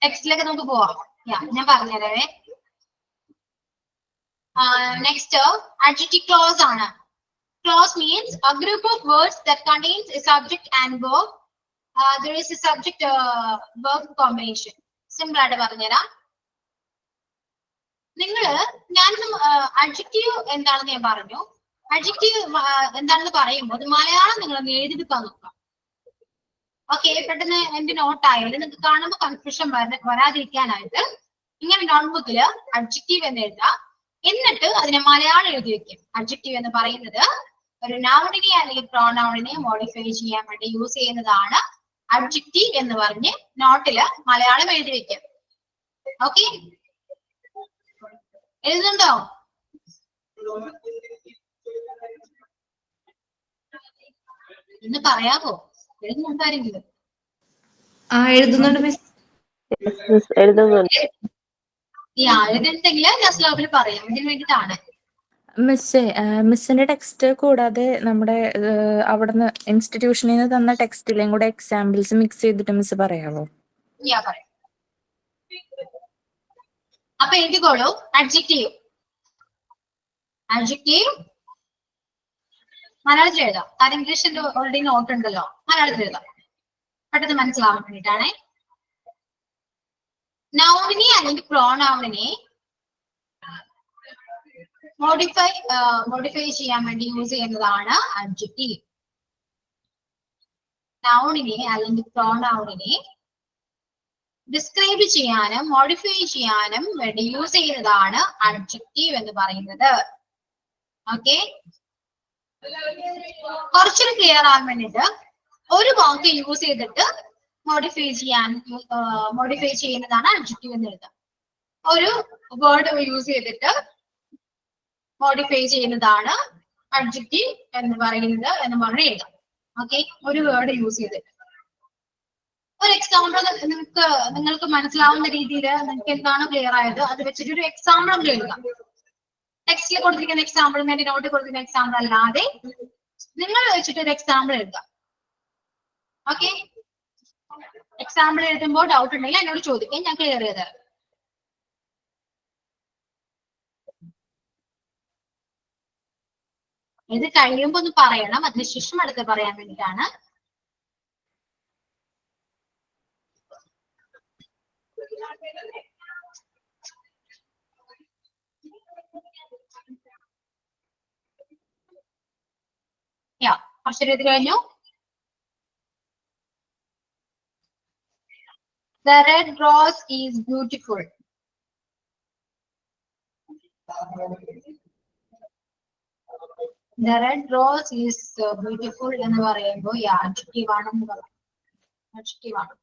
ടെക്സ്റ്റിലേക്ക് നമുക്ക് പോവാം. ഞാൻ പറഞ്ഞതേ. നെക്സ്റ്റ് അഡ്ജക്റ്റീവ് ക്ലോസ് ആണ്. Clause means a group of words that contains a subject and verb. There is a subject verb combination. Simple ആയിട്ട് പറഞ്ഞുതരാം. ഞാൻ അഡ്ജക്റ്റീവ് എന്താണെന്ന് ഞാൻ പറഞ്ഞു. അഡ്ജക്റ്റീവ് എന്താണെന്ന് പറയുമ്പോൾ അത് മലയാളം നിങ്ങൾ എഴുതിയെടുക്കാൻ നോക്കാം. ഓക്കെ, പെട്ടെന്ന് എന്റെ നോട്ട് ആയാലും നിങ്ങൾക്ക് കാണുമ്പോൾ കൺഫ്യൂഷൻ വരാതിരിക്കാനായിട്ട് ഇങ്ങനെ നോട്ട്ബുക്കില് അഡ്ജക്റ്റീവ് എന്ന് എഴുതാം. എന്നിട്ട് അതിനെ മലയാളം എഴുതി വെക്കും. അഡ്ജക്റ്റീവ് എന്ന് പറയുന്നത് ഒരു നൗണിനെ അല്ലെങ്കിൽ പ്രോനൗണിനെ മോഡിഫൈ ചെയ്യാൻ വേണ്ടി യൂസ് ചെയ്യുന്നതാണ് അഡ്ജക്റ്റീവ് എന്ന് പറഞ്ഞ് നോട്ടില് മലയാളം എഴുതി വെക്കും. ഓക്കെ, എഴുതുന്നുണ്ടോ? ഇന്ന് പറയാമോ? എഴുതുന്നുണ്ടാരെങ്കിലും? എഴുതുന്നുണ്ട് മിസ്. എഴുതുന്നുണ്ട്. എഴുതുന്നുണ്ടെങ്കിൽ ജസ്റ്റ് ലോബിൽ പറയാം. ഇതിന് വേണ്ടിയിട്ടാണ്. മിസ്സിന്റെ ടെക്സ്റ്റ് കൂടാതെ നമ്മുടെ അവിടുന്ന് ഇൻസ്റ്റിറ്റ്യൂഷനിൽ നിന്ന് തന്ന ടെക്സ്റ്റിലെയും കൂടെ എക്സാമ്പിൾസ് മിക്സ് ചെയ്തിട്ട് മിസ് പറയാമോ? പറയാം. അപ്പൊ എഴുതിക്കോളൂ. അഡ്ജക്റ്റീവ് മലയാളത്തിൽ എഴുതാം. കാരണം ഇംഗ്ലീഷിന്റെ ഓൾറെഡി നോട്ട് ഉണ്ടല്ലോ, മലയാളത്തിൽ എഴുതാം. പെട്ടെന്ന് മനസ്സിലാവാൻ വേണ്ടിയിട്ടാണേ. നൗണിനെ അല്ലെങ്കിൽ പ്രോനൗണിനെ മോഡിഫൈ ചെയ്യാൻ വേണ്ടി യൂസ് ചെയ്യുന്നതാണ് അഡ്ജക്റ്റീവ്. നൗണിനെ അല്ലെങ്കിൽ പ്രോനൗണിനെ ഡിസ്ക്രൈബ് ചെയ്യാനും മോഡിഫൈ ചെയ്യാനും വേണ്ടി യൂസ് ചെയ്യുന്നതാണ് അഡ്ജക്റ്റീവ് എന്ന് പറയുന്നത്. ഓക്കെ, കുറച്ചുകൂടി ക്ലിയർ ആകാൻ വേണ്ടിട്ട് ഒരു വാക്ക് യൂസ് ചെയ്തിട്ട് മോഡിഫൈ ചെയ്യുന്നതാണ് അഡ്ജക്റ്റീവ് എന്ന് എഴുതാം. ഒരു വേർഡ് യൂസ് ചെയ്തിട്ട് മോഡിഫൈ ചെയ്യുന്നതാണ് അഡ്ജക്റ്റീവ് എന്ന് പറയുന്നത് എന്ന് പറഞ്ഞ് എഴുതാം. ഓക്കെ, ഒരു വേർഡ് യൂസ് ചെയ്തിട്ട്. ഒരു എക്സാമ്പിൾ നിങ്ങൾക്ക് മനസ്സിലാവുന്ന രീതിയിൽ നിങ്ങൾക്ക് എന്താണ് ക്ലിയർ ആയത് അത് വെച്ചിട്ട് ഒരു എക്സാമ്പിൾ എഴുതാം. ടെക്സ്റ്റിൽ കൊടുത്തിരിക്കുന്ന എക്സാമ്പിൾ, എന്റെ നോട്ടിൽ കൊടുത്തിരിക്കുന്ന എക്സാമ്പിൾ അല്ലാതെ നിങ്ങൾ വെച്ചിട്ട് ഒരു എക്സാമ്പിൾ എഴുതാം. ഓക്കെ, എക്സാമ്പിൾ എഴുതുമ്പോൾ ഡൗട്ട് ഉണ്ടെങ്കിൽ എന്നോട് ചോദിക്കാം, ഞാൻ ക്ലിയർ ചെയ്ത് തരാം. ഇത് കഴിയുമ്പോ ഒന്ന് പറയണം, അതിനുശേഷം അടുത്ത് പറയാൻ വേണ്ടിയിട്ടാണ്. കുറച്ചൊരു ഇത് കഴിഞ്ഞു. The red rose is beautiful. The red rose is beautiful എന്ന് പറയുമ്പോൾ adjective ആണെന്ന് പറയാം. Adjective ആണ്.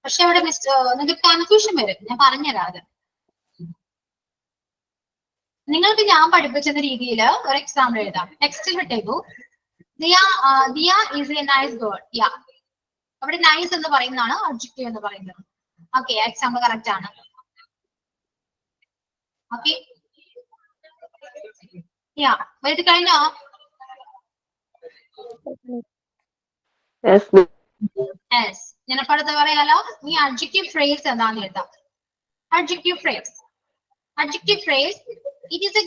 പക്ഷെ അവിടെ നിങ്ങൾക്ക് കൺഫ്യൂഷൻ വരും. ഞാൻ പറഞ്ഞുതരാം അത്. നിങ്ങൾക്ക് ഞാൻ പഠിപ്പിച്ചെന്ന രീതിയിൽ ഒരു എക്സാമ്പിൾ എഴുതാം. ടെക്സ്റ്റിൽ വിട്ടേക്കൂ. Diya is a nice girl. Yeah. അവിടെ നൈസ് എന്ന് പറയുന്നതാണ് അഡ്ജക്റ്റീവ് എന്ന് പറയുന്നത്. ഓക്കെ, എക്സാമ്പിൾ കറക്റ്റ് ആണ്. ഓക്കെ, യാ ഇത് കഴിഞ്ഞോ? Yes, യെസ്, ഞാനപ്പടുത്ത് പറയാലോ. ഈ അഡ്ജക്റ്റീവ് ഫ്രേസ് എന്താന്ന് എഴുതാം. Adjective phrase. Adjective phrase. It is a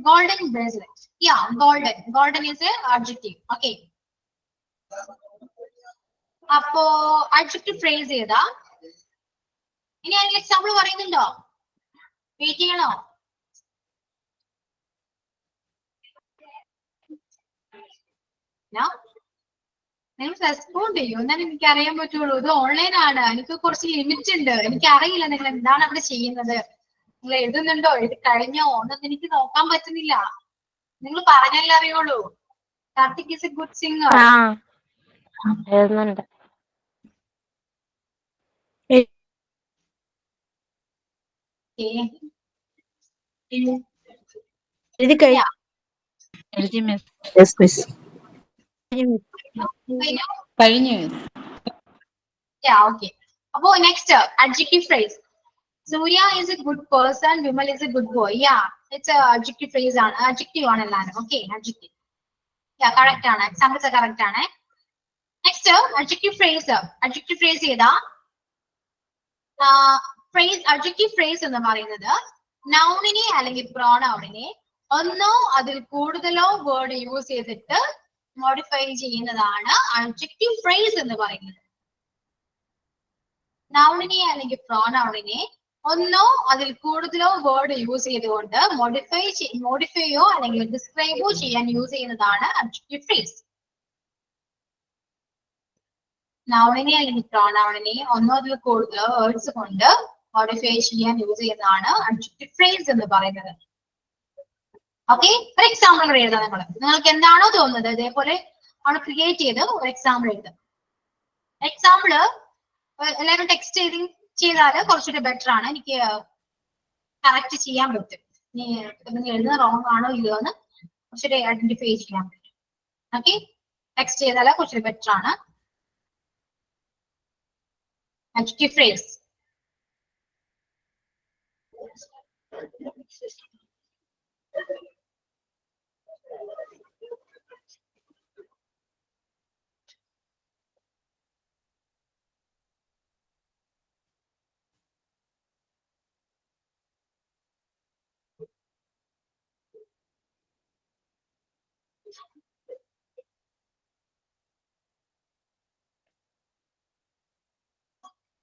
golden bracelet. Yeah, golden. Golden is a adjective. Okay. അപ്പോ adjective phrase ഏതാ? ഇനി അതിന് എക്സാമ്പിൾ പറയുന്നുണ്ടോ? വെയിറ്റ് ചെയ്യണോ? നിങ്ങൾ റെസ്പോണ്ട് ചെയ്യൂ, എന്നാലും എനിക്ക് അറിയാൻ പറ്റുള്ളൂ. ഇത് ഓൺലൈൻ ആണ്, എനിക്ക് കുറച്ച് ലിമിറ്റ് ഉണ്ട്. എനിക്ക് അറിയില്ല നിങ്ങൾ എന്താണ് അവിടെ ചെയ്യുന്നത്. നിങ്ങൾ എഴുതുന്നുണ്ടോ, എഴുതി കഴിഞ്ഞോ ഒന്നും എനിക്ക് നോക്കാൻ പറ്റുന്നില്ല. നിങ്ങൾ പറഞ്ഞല്ലേ അറിയുള്ളൂ. Karthik is A good singer. എഴുതുന്നുണ്ട്. എഴുതി കഴിഞ്ഞു. Yes, miss. കഴിഞ്ഞു. ഓക്കെ, അപ്പോ next adjective phrase. Surya is a good person, Vimal is a good boy. Yeah, it's a adjective phrase ആണ്. Adjective ആണ് എല്ലാരും. Okay, adjective. Yeah, correct ആണ്. Examples correct ആണ്. Next adjective phrase. Adjective phrase ഏതാ? Phrase adjective phrase എന്ന് പറയുന്നത് നൗണിനെ അല്ലെങ്കിൽ പ്രോനൗണിനെ ഒന്നോ അതിൽ കൂടുതലോ വേർഡ് യൂസ് ചെയ്തിട്ട് മോഡിഫൈ ചെയ്യുന്നതാണ് adjective phrase എന്ന് പറയുന്നത്. നൗണിനെ അല്ലെങ്കിൽ പ്രോനൗണിനെ ഒന്നോ അതിൽ കൂടുതലോ വേർഡ് യൂസ് ചെയ്തുകൊണ്ട് മോഡിഫൈയോ അല്ലെങ്കിൽ ഡിസ്ക്രൈബോ ചെയ്യാൻ യൂസ് ചെയ്യുന്നതാണ് adjective phrase. നൗണിനെ അല്ലെങ്കിൽ പ്രോനൗണിനെ ഒന്നോ അതിൽ കൂടുതലോ വേർഡ്സ് കൊണ്ട് മോഡിഫൈ ചെയ്യാൻ യൂസ് ചെയ്യുന്നതാണ് adjective phrase എന്ന് പറയുന്നത്. ഓക്കെ, ഒരു എക്സാമ്പിൾ എഴുതാം. നിങ്ങൾക്ക് എന്താണോ തോന്നുന്നത് ഇതേപോലെ ആണ് ക്രിയേറ്റ് ചെയ്ത് ഒരു എക്സാമ്പിൾ എഴുതാം. എക്സാമ്പിള് എല്ലാവരും ടെക്സ്റ്റ് ചെയ്താല് കുറച്ചുകൂടി ബെറ്റർ ആണ്. എനിക്ക് കറക്റ്റ് ചെയ്യാൻ പറ്റും. നിങ്ങൾ എഴുതുന്ന റോങ് ആണോ ഇല്ലയോ എന്ന് കുറച്ചുകൂടി ഐഡന്റിഫൈ ചെയ്യാൻ പറ്റും. ഓക്കെ, ടെക്സ്റ്റ് ചെയ്താല് കുറച്ചുകൂടി ബെറ്റർ ആണ്. Adjective phrase.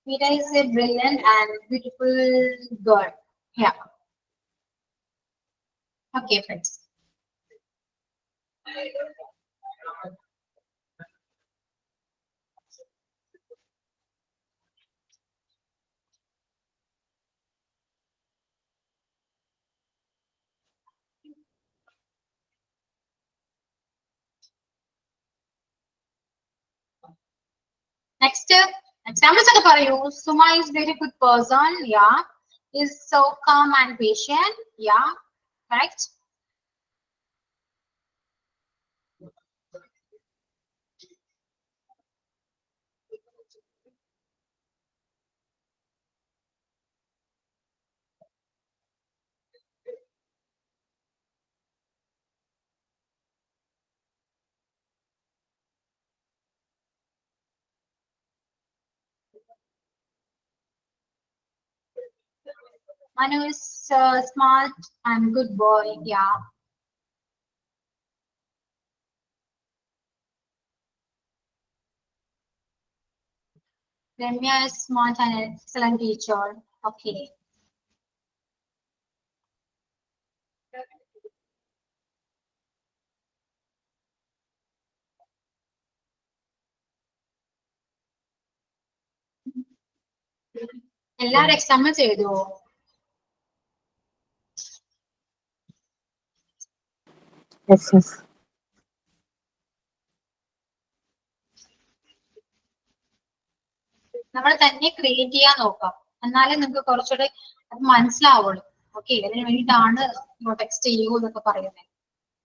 Meera is a brilliant and beautiful girl. Yeah. Okay, friends. Next, examples ഒക്കെ പറയൂ. Suma is very good person. Yeah. Is so calm and patient. Yeah. Correct. Manu is smart and good boy. Yeah. Ramya is smart and an excellent teacher. Okay. എല്ലാവരും example ചെയ്തുവോ? Yes, yes. നമ്മൾ തന്നെ create ചെയ്യാൻ നോക്കാം, എന്നാലേ നിങ്ങൾക്ക് കുറച്ചുകൂടെ അത് മനസ്സിലാവുള്ളൂ. ഓക്കെ, അതിന് വേണ്ടിയിട്ടാണ് ടെക്സ്റ്റ് ചെയ്യൂ എന്നൊക്കെ പറയുന്നത്.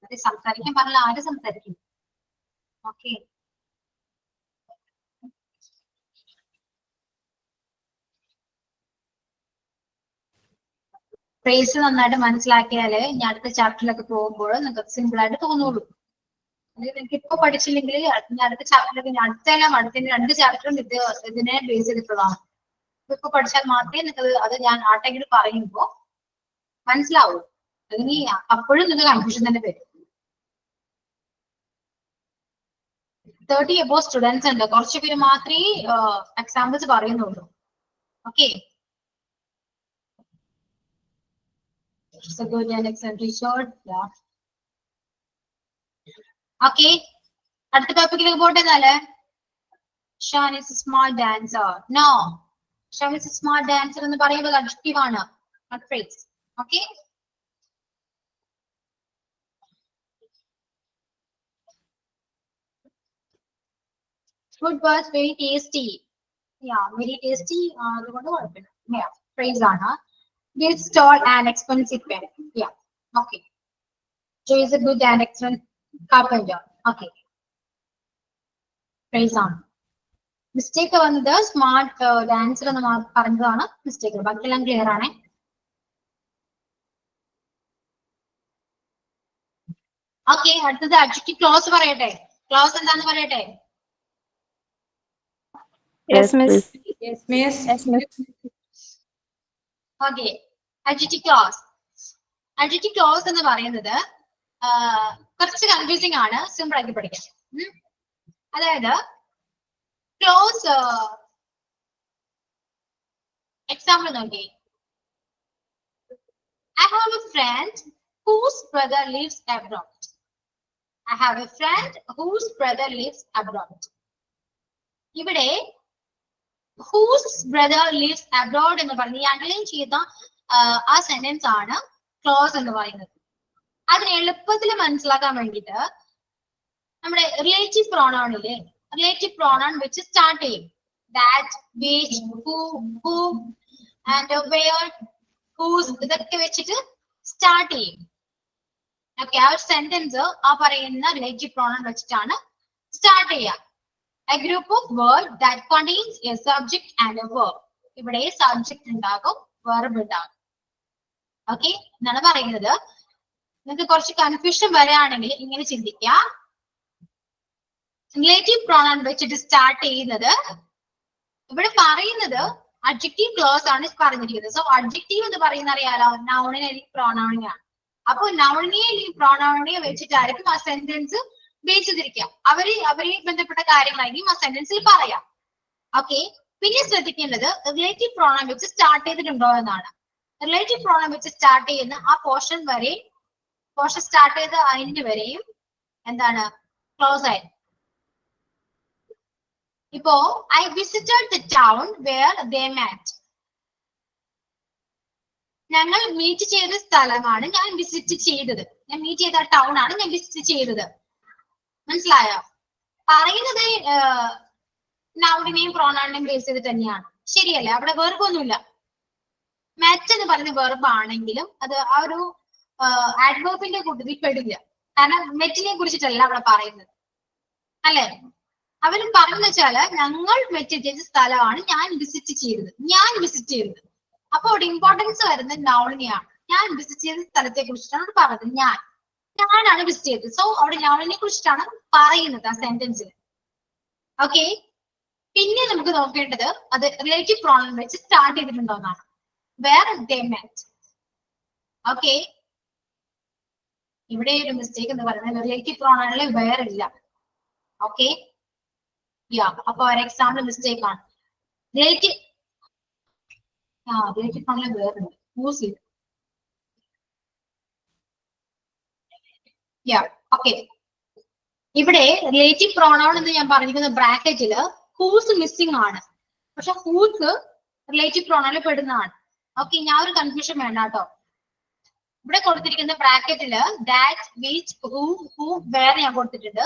അത് സംസാരിക്കാൻ പറഞ്ഞാൽ ആര് സംസാരിക്കും? ഓക്കെ. ഫ്രേസ് നന്നായിട്ട് മനസ്സിലാക്കിയാല് ഇനി അടുത്ത ചാപ്റ്ററിലൊക്കെ പോകുമ്പോൾ നിങ്ങൾക്ക് സിമ്പിൾ ആയിട്ട് തോന്നുള്ളൂ. നിങ്ങൾക്ക് ഇപ്പൊ പഠിച്ചില്ലെങ്കിൽ അടുത്ത ചാപ്റ്ററിലൊക്കെ അടുത്ത 2 ചാപ്റ്ററും ഇതിനെ ബേസ് ചെയ്തിട്ടുള്ളതാണ്. ഇപ്പൊ പഠിച്ചാൽ മാത്രമേ നിങ്ങൾക്ക് അത് ഞാൻ ആട്ടെങ്കിലും പറയുമ്പോ മനസ്സിലാവൂ. അതിന് അപ്പോഴും നിങ്ങൾക്ക് കൺഫ്യൂഷൻ തന്നെ വരും. 30 above സ്റ്റുഡൻസ് ഉണ്ട്. കുറച്ച് പേര് മാത്രമേ എക്സാമ്പിൾസ് പറയുന്നുള്ളൂ. ഓക്കെ. ഓക്കെ, അടുത്ത ടോപ്പിക്കിലേക്ക് പോട്ടെ എന്നാല്. Shan is small dancer. No, Shan is small dancer എന്ന് പറയുന്നത് അഡ്ജക്റ്റീവ് ആണ്, not phrase. Okay. Food was very tasty. Yeah, very tasty. അതുകൊണ്ട് കുഴപ്പമില്ല. Yeah, phrase ആണ്. This stall an expensive pen. Yeah, okay. Joe is a good and excellent carpenter. Okay. Phrase ആണ്. Mistake വന്നത് smart dancer എന്ന് പറഞ്ഞതാണ് mistake. ബാക്കിയെല്ലാം clear ആണ്. Okay, അടുത്തത് അഡ്ജക്റ്റീവ് ക്ലോസ് പറയട്ടെ. ക്ലോസ് എന്താന്ന് പറയട്ടെ. Yes, miss. Yes, miss. Yes, miss. Okay, adjective clause. Adjective clause എന്ന് പറയുന്നത് കുറച്ച് കൺഫ്യൂസിംഗ് ആണ്, സിമ്പിൾ ആക്കി പഠിക്കാം. അതായത് ക്ലോസ് എക്സാമ്പിൾ നോക്കി. I have a friend whose brother lives abroad. I have a friend whose brother lives abroad. ഇവിടെ whose brother lives abroad എന്ന് പറഞ്ഞ് ഈ അണ്ടർലൈൻ ചെയ്ത ആ സെന്റൻസ് ആണ് ക്ലോസ് എന്ന് പറയുന്നത്. അതിനെ എളുപ്പത്തിൽ മനസ്സിലാക്കാൻ വേണ്ടിയിട്ട് നമ്മുടെ റിലേറ്റീവ് പ്രോണൗണിലെ റിലേറ്റീവ് പ്രോണൗൺ വെച്ച് സ്റ്റാർട്ട് ചെയ്യും. That, which, who and where, whose ഇതൊക്കെ വെച്ചിട്ട് സ്റ്റാർട്ട് ചെയ്യും. ഓക്കെ, ആ ഒരു സെന്റൻസ് ആ പറയുന്ന റിലേറ്റീവ് പ്രോണൗൺ വെച്ചിട്ടാണ് സ്റ്റാർട്ട് ചെയ്യുക. A group of words that contains a subject and a verb. ഇവിടെ സബ്ജക്ട് ഉണ്ടാകും, വെർബ് ഉണ്ടാകും. ഓക്കെ, എന്നാണ് പറയുന്നത്. നിങ്ങൾക്ക് കുറച്ച് കൺഫ്യൂഷൻ വരികയാണെങ്കിൽ ഇങ്ങനെ ചിന്തിക്കാം. റിലേറ്റീവ് പ്രോണൗൺ വെച്ചിട്ട് സ്റ്റാർട്ട് ചെയ്യുന്നത് ഇവിടെ പറയുന്നത് അഡ്ജക്റ്റീവ് ക്ലോസ് ആണ് പറഞ്ഞിരിക്കുന്നത്. സോ അഡ്ജക്റ്റീവ് എന്ന് പറയുന്ന അറിയാലോ, നൗണിനെ അല്ലെങ്കിൽ പ്രോണൗണിനെയാണ്. അപ്പൊ നൗണിനെ അല്ലെങ്കിൽ പ്രോണൗണിനെ വെച്ചിട്ടായിരിക്കും ആ സെന്റൻസ് ബേസ് ചെയ്തിരിക്കുക. അവരെ ബന്ധപ്പെട്ട കാര്യങ്ങളായിരിക്കും ആ സെന്റൻസിൽ പറയാം. ഓക്കെ, പിന്നെ ശ്രദ്ധിക്കേണ്ടത് റിലേറ്റീവ് പ്രോണൗൺ വെച്ച് സ്റ്റാർട്ട് ചെയ്തിട്ടുണ്ടോ എന്നാണ്. റിലേറ്റീവ് പ്രോണൗൺ വെച്ച് സ്റ്റാർട്ട് ചെയ്യുന്ന ആ പോർഷൻ സ്റ്റാർട്ട് ചെയ്ത അതിന്റെ വരെയും എന്താണ് ക്ലോസ് ആയി. ഇപ്പോ I visited the town where they met. ഞങ്ങൾ മീറ്റ് ചെയ്ത സ്ഥലമാണ് ഞാൻ വിസിറ്റ് ചെയ്തത്. ഞാൻ മീറ്റ് ചെയ്ത ടൗൺ ആണ് ഞാൻ വിസിറ്റ് ചെയ്തത്. മനസ്സിലായോ? പറയുന്നത് നൗണിനെയും പ്രോണൗണിനെയും ബേസ് ചെയ്ത് തന്നെയാണ്. ശരിയല്ലേ? അവിടെ വെർബ് ഒന്നുമില്ല. മാച്ച് എന്ന് പറയുന്ന വെർബ് ആണെങ്കിലും അത് ആ ഒരു ആഡ്വേർബിന്റെ കൂട്ടത്തിൽ പെടില്ല. കാരണം മെറ്റിനെ കുറിച്ചിട്ടല്ല അവിടെ പറയുന്നത്, അല്ലെ? അവർ പറഞ്ഞു വെച്ചാല് ഞങ്ങൾ വിസിറ്റ് ചെയ്ത സ്ഥലമാണ് ഞാൻ വിസിറ്റ് ചെയ്തത്. അപ്പൊ അവിടെ ഇമ്പോർട്ടൻസ് വരുന്നത് നൗണിനെയാണ്. ഞാൻ വിസിറ്റ് ചെയ്ത സ്ഥലത്തെ കുറിച്ചിട്ടാണ് പറഞ്ഞത്. ഞാനാണ് വിസിറ്റ് ചെയ്തത്. സോ അവിടെ നൗണിനെ കുറിച്ചിട്ടാണ് പറയുന്നത് ആ സെന്റൻസിൽ. ഓക്കെ, പിന്നെ നമുക്ക് നോക്കേണ്ടത് അത് റിലേറ്റീവ് പ്രോണൗൺ വെച്ച് സ്റ്റാർട്ട് ചെയ്തിട്ടുണ്ടോ എന്നാണ്. വേറെ they met. ഓക്കെ, ഇവിടെ ഒരു മിസ്റ്റേക്ക് എന്ന് പറയുന്നത് റിലേറ്റീവ് പ്രോണൗണിൽ വേറെ ഇല്ല. ഓക്കെ, അപ്പൊ ഒരു എക്സാമ്പിൾ മിസ്റ്റേക്ക് ആണ്. റിലേറ്റീവ് പ്രോണൗണിൽ വേറെ യൂസ് ചെയ്തു. ഓക്കെ, ഇവിടെ റിലേറ്റീവ് പ്രോണൗൺ എന്ന് ഞാൻ പറഞ്ഞിരിക്കുന്ന ബ്രാക്കറ്റില് ഹൂസ് മിസ്സിംഗ് ആണ്. പക്ഷെ ഹൂസ് റിലേറ്റീവ് പ്രോണൗണിൽ പെടുന്നതാണ്. ഓക്കെ, ഞാൻ ഒരു കൺഫ്യൂഷൻ വേണ്ട കേട്ടോ. ഇവിടെ കൊടുത്തിരിക്കുന്ന ബ്രാക്കറ്റില് ദാറ്റ്, വിച്ച്, ഹൂ, വേറെ ഞാൻ കൊടുത്തിട്ടുണ്ട്.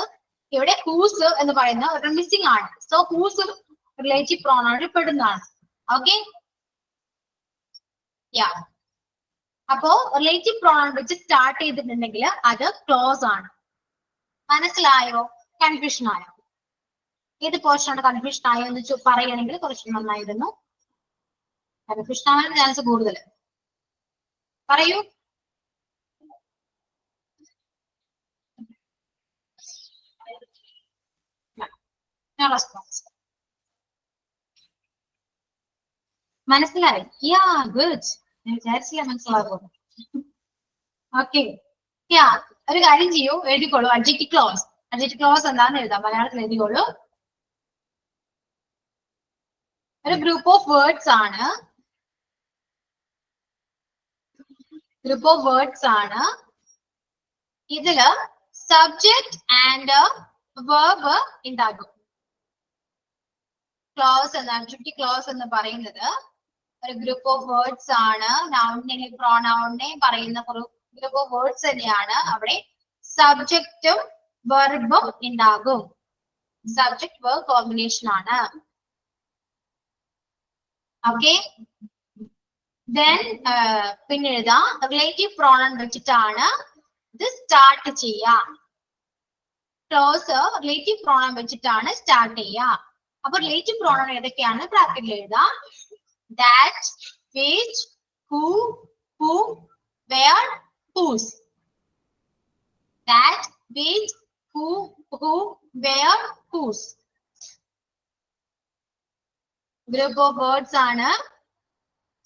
ഇവിടെ ഹൂസ് എന്ന് പറയുന്ന ഒരു മിസ്സിംഗ് ആണ്. സോ ഹൂസ് റിലേറ്റീവ് പ്രോണൗണിൽ പെടുന്നതാണ്. ഓക്കെ, അപ്പോ റിലേറ്റീവ് പ്രോണൗൺ വെച്ച് സ്റ്റാർട്ട് ചെയ്തിട്ടുണ്ടെങ്കിൽ അത് ക്ലോസ് ആണ്. മനസ്സിലായോ? കൺഫ്യൂഷൻ ആയോ? ഏത് പോർഷനാണ് കൺഫ്യൂഷൻ ആയോ എന്ന് പറയുകയാണെങ്കിൽ കുറച്ച് നന്നായിരുന്നു. കൺഫ്യൂഷൻ ആവാൻ ചാൻസ് കൂടുതൽ. പറയൂ. റെസ്പോൺസ് മനസ്സിലായി? Yeah good. ഞാൻ വിചാരിച്ചില്ല മനസ്സിലാകും. ഓക്കെ. യാ ഒരു കാര്യം ചെയ്യൂ, എഴുതിക്കോളൂ. Adjective clause. അഡ്ജക്റ്റീവ് ക്ലോസ് എന്താന്ന് എഴുതാം, മലയാളത്തിൽ എഴുതിക്കോളൂ. ഒരു ഗ്രൂപ്പ് ഓഫ് വേർഡ്സ് ആണ്. ഗ്രൂപ്പ് ഓഫ് വേർഡ്സ് ആണ്. ഇതില് സബ്ജക്ട് ആൻഡ് വെർബ് ഉണ്ടാകും. ക്ലോസ് എന്ന് അഡ്ജക്റ്റീവ് ക്ലോസ് എന്ന് പറയുന്നത് ഒരു ഗ്രൂപ്പ് ഓഫ് വേർഡ്സ് ആണ്. നൗണിനെ പ്രോനൗണിനെ പറയുന്ന ഗ്രൂപ്പ് ഓഫ് വേർഡ്സ് തന്നെയാണ്. അവിടെ സബ്ജക്റ്റും വെർബും ഉണ്ടാകും. സബ്ജക്ട് വെർബ് കോമ്പിനേഷൻ ആണ്. ഓക്കെ. ദെൻ പിന്നെ എഴുതാം റിലേറ്റീവ് പ്രോണൗൺ വെച്ചിട്ടാണ് ഇത് സ്റ്റാർട്ട് ചെയ്യുക. ക്ലോസ് റിലേറ്റീവ് പ്രോണൗൺ വെച്ചിട്ടാണ് സ്റ്റാർട്ട് ചെയ്യുക. അപ്പൊ റിലേറ്റീവ് പ്രോണൗൺ ഏതൊക്കെയാണ് ബ്രാക്കറ്റിൽ എഴുതാം. that, which, who, whom, where, whose. That, which, who, where, whose. Group of words ആണ്.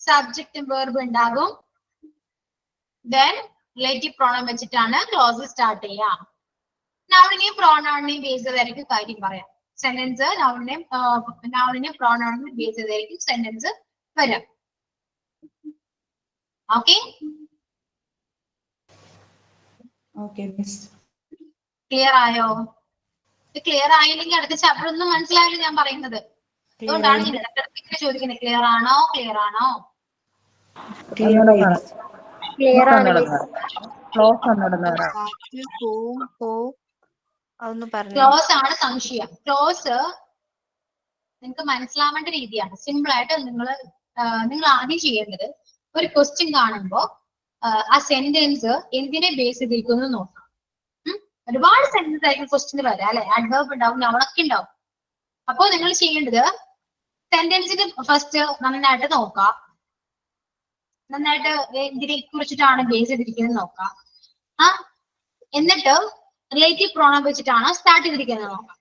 സബ്ജക്റ്റും വെർബ് ഉണ്ടാകും. Then റിലേറ്റീവ് പ്രോണൗൺ വെച്ചിട്ടാണ് ക്ലോസ് സ്റ്റാർട്ട് ചെയ്യുക. നൗണിനെയും പ്രോനൗണിനെയും ബേസ് ചെയ്തായിരിക്കും കാര്യം പറയാം. സെന്റൻസ് നൗണിനെയും പ്രോനൗണിനെയും ബേസ് ചെയ്തായിരിക്കും സെന്റൻസ് വരാം. ഓക്കെ. ക്ലിയർ ആയോ? ക്ലിയർ ആയില്ലെങ്കിൽ അടുത്ത ചാപ്റ്റർ ഒന്നും മനസ്സിലായില്ല ഞാൻ പറയുന്നത്. അതുകൊണ്ടാണ് ഞാൻ ഇടയ്ക്കിടയ്ക്ക് ചോദിക്കുന്നത് ക്ലിയർ ആണോ, ക്ലിയർ ആണോ? ക്ലിയർ ആണ്. ക്ലോസ് ആണ് സംശയം. ക്ലോസ് നിങ്ങൾക്ക് മനസ്സിലാവേണ്ട രീതിയാണ്. സിമ്പിൾ ആയിട്ട് നിങ്ങൾ ആദ്യം ചെയ്യേണ്ടത് ഒരു ക്വസ്റ്റ്യൻ കാണുമ്പോൾ ആ സെന്റൻസ് എന്തിനെ ബേസ് ചെയ്തിരിക്കുന്നു നോക്കാം. ഒരുപാട് സെന്റൻസ് ആയിരിക്കും ക്വസ്റ്റ്യൻ വരാം അല്ലെ. അഡ്വർബ് ഉണ്ടാവും, നൗണൊക്കെ ഉണ്ടാവും. അപ്പൊ നിങ്ങൾ ചെയ്യേണ്ടത് സെന്റൻസിന് ഫസ്റ്റ് നന്നായിട്ട് നോക്കാം. നന്നായിട്ട് എന്തിനെ കുറിച്ചിട്ടാണ് ബേസ് ചെയ്തിരിക്കുന്നത് നോക്കാം. എന്നിട്ട് റിലേറ്റീവ് പ്രോണൗൺ വെച്ചിട്ടാണ് സ്റ്റാർട്ട് ചെയ്തിരിക്കുന്നത് നോക്കാം.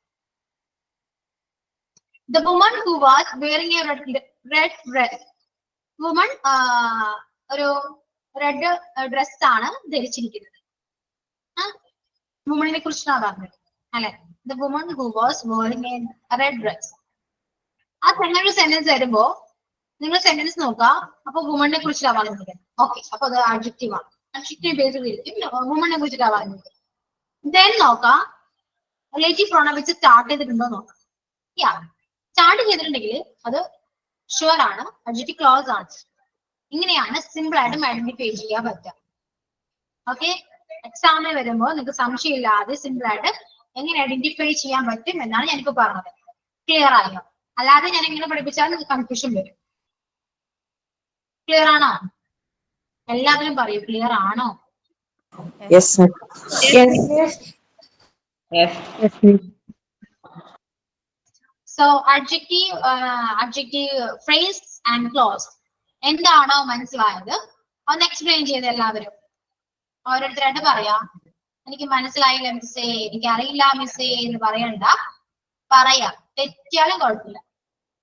The woman who was wearing a red dress. Woman ഒരു റെഡ് ഡ്രസ് ആണ് ധരിച്ചിരിക്കുന്നത്. വുമണിനെ കുറിച്ചാണ് പറഞ്ഞത് അല്ലെ. The woman who was wearing a red dress. ആ സെന്റൻസ് വരുമ്പോ നിങ്ങൾ സെന്റൻസ് നോക്കുക. അപ്പൊ വുമണിനെ കുറിച്ചാണ് പറഞ്ഞിരിക്കുന്നത്. ഓക്കെ, അപ്പൊ അത് അഡ്ജക്റ്റീവ് ആണ്. അഡ്ജക്റ്റീവ് ബേസ് ചെയ്തിരിക്കും. വുമണിനെ കുറിച്ചിട്ടാണ് പറഞ്ഞിരിക്കുന്നത്. ദെൻ നോക്കാം റിലേറ്റീവ് പ്രോണൗൺ വെച്ച് സ്റ്റാർട്ട് ചെയ്തിട്ടുണ്ടോ നോക്കാം. സ്റ്റാർട്ട് ചെയ്തിട്ടുണ്ടെങ്കിൽ അത് ഷുവർ ആണ്, അഡ്ജക്റ്റീവ് ക്ലോസ് ആണ്. ഇങ്ങനെയാണ് സിമ്പിൾ ആയിട്ടും ഐഡന്റിഫൈ ചെയ്യാൻ പറ്റുക. ഓക്കെ. എക്സാമിന് വരുമ്പോൾ നിങ്ങൾക്ക് സംശയമില്ലാതെ സിമ്പിൾ ആയിട്ട് എങ്ങനെ ഐഡന്റിഫൈ ചെയ്യാൻ പറ്റും എന്നാണ് ഞാനിപ്പോ പറഞ്ഞത്. ക്ലിയർ ആയോ? അല്ലാതെ ഞാൻ എങ്ങനെ പഠിപ്പിച്ചാൽ നിങ്ങൾക്ക് കൺഫ്യൂഷൻ വരും. ക്ലിയർ ആണോ? എല്ലാവരും പറയൂ ക്ലിയർ ആണോ? Yes, sir. So adjective phrase and clause എന്താണോ മനസ്സിലായത് ഒന്ന് എക്സ്പ്ലെയിൻ ചെയ്ത് എല്ലാവരും ഓരോരുത്തരായിട്ട് പറയാം. എനിക്ക് മനസ്സിലായില്ല മിസ്സേ, എനിക്ക് അറിയില്ല മിസ്സേ എന്ന് പറയണ്ട. പറയാം, തെറ്റിയാലും കുഴപ്പമില്ല.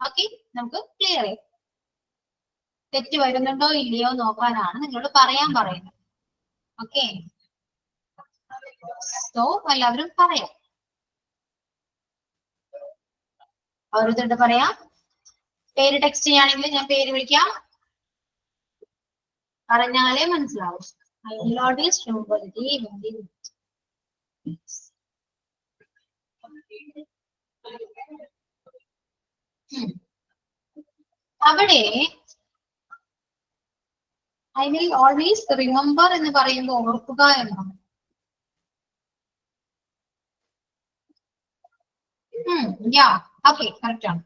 ഓക്കെ, നമുക്ക് ക്ലിയർ ചെയ്യാം. തെറ്റ് വരുന്നുണ്ടോ ഇല്ലയോ നോക്കാനാണ് നിങ്ങളോട് പറയാൻ പറയുന്നത്. ഓക്കെ, സോ എല്ലാവരും പറയാം. ഓരോരുത്തരുടെ പറയാം. പേര് ടെക്സ്റ്റ് ചെയ്യുകയാണെങ്കിൽ ഞാൻ പേര് വിളിക്കാം, പറഞ്ഞാലേ മനസ്സിലാവും. അവിടെ ഐ വിൽ ഓൾവേസ് റിമെമ്പർ എന്ന് പറയുമ്പോൾ ഓർക്കുക എന്നാണ്. ഓക്കെ, കറക്റ്റ് ആണ്.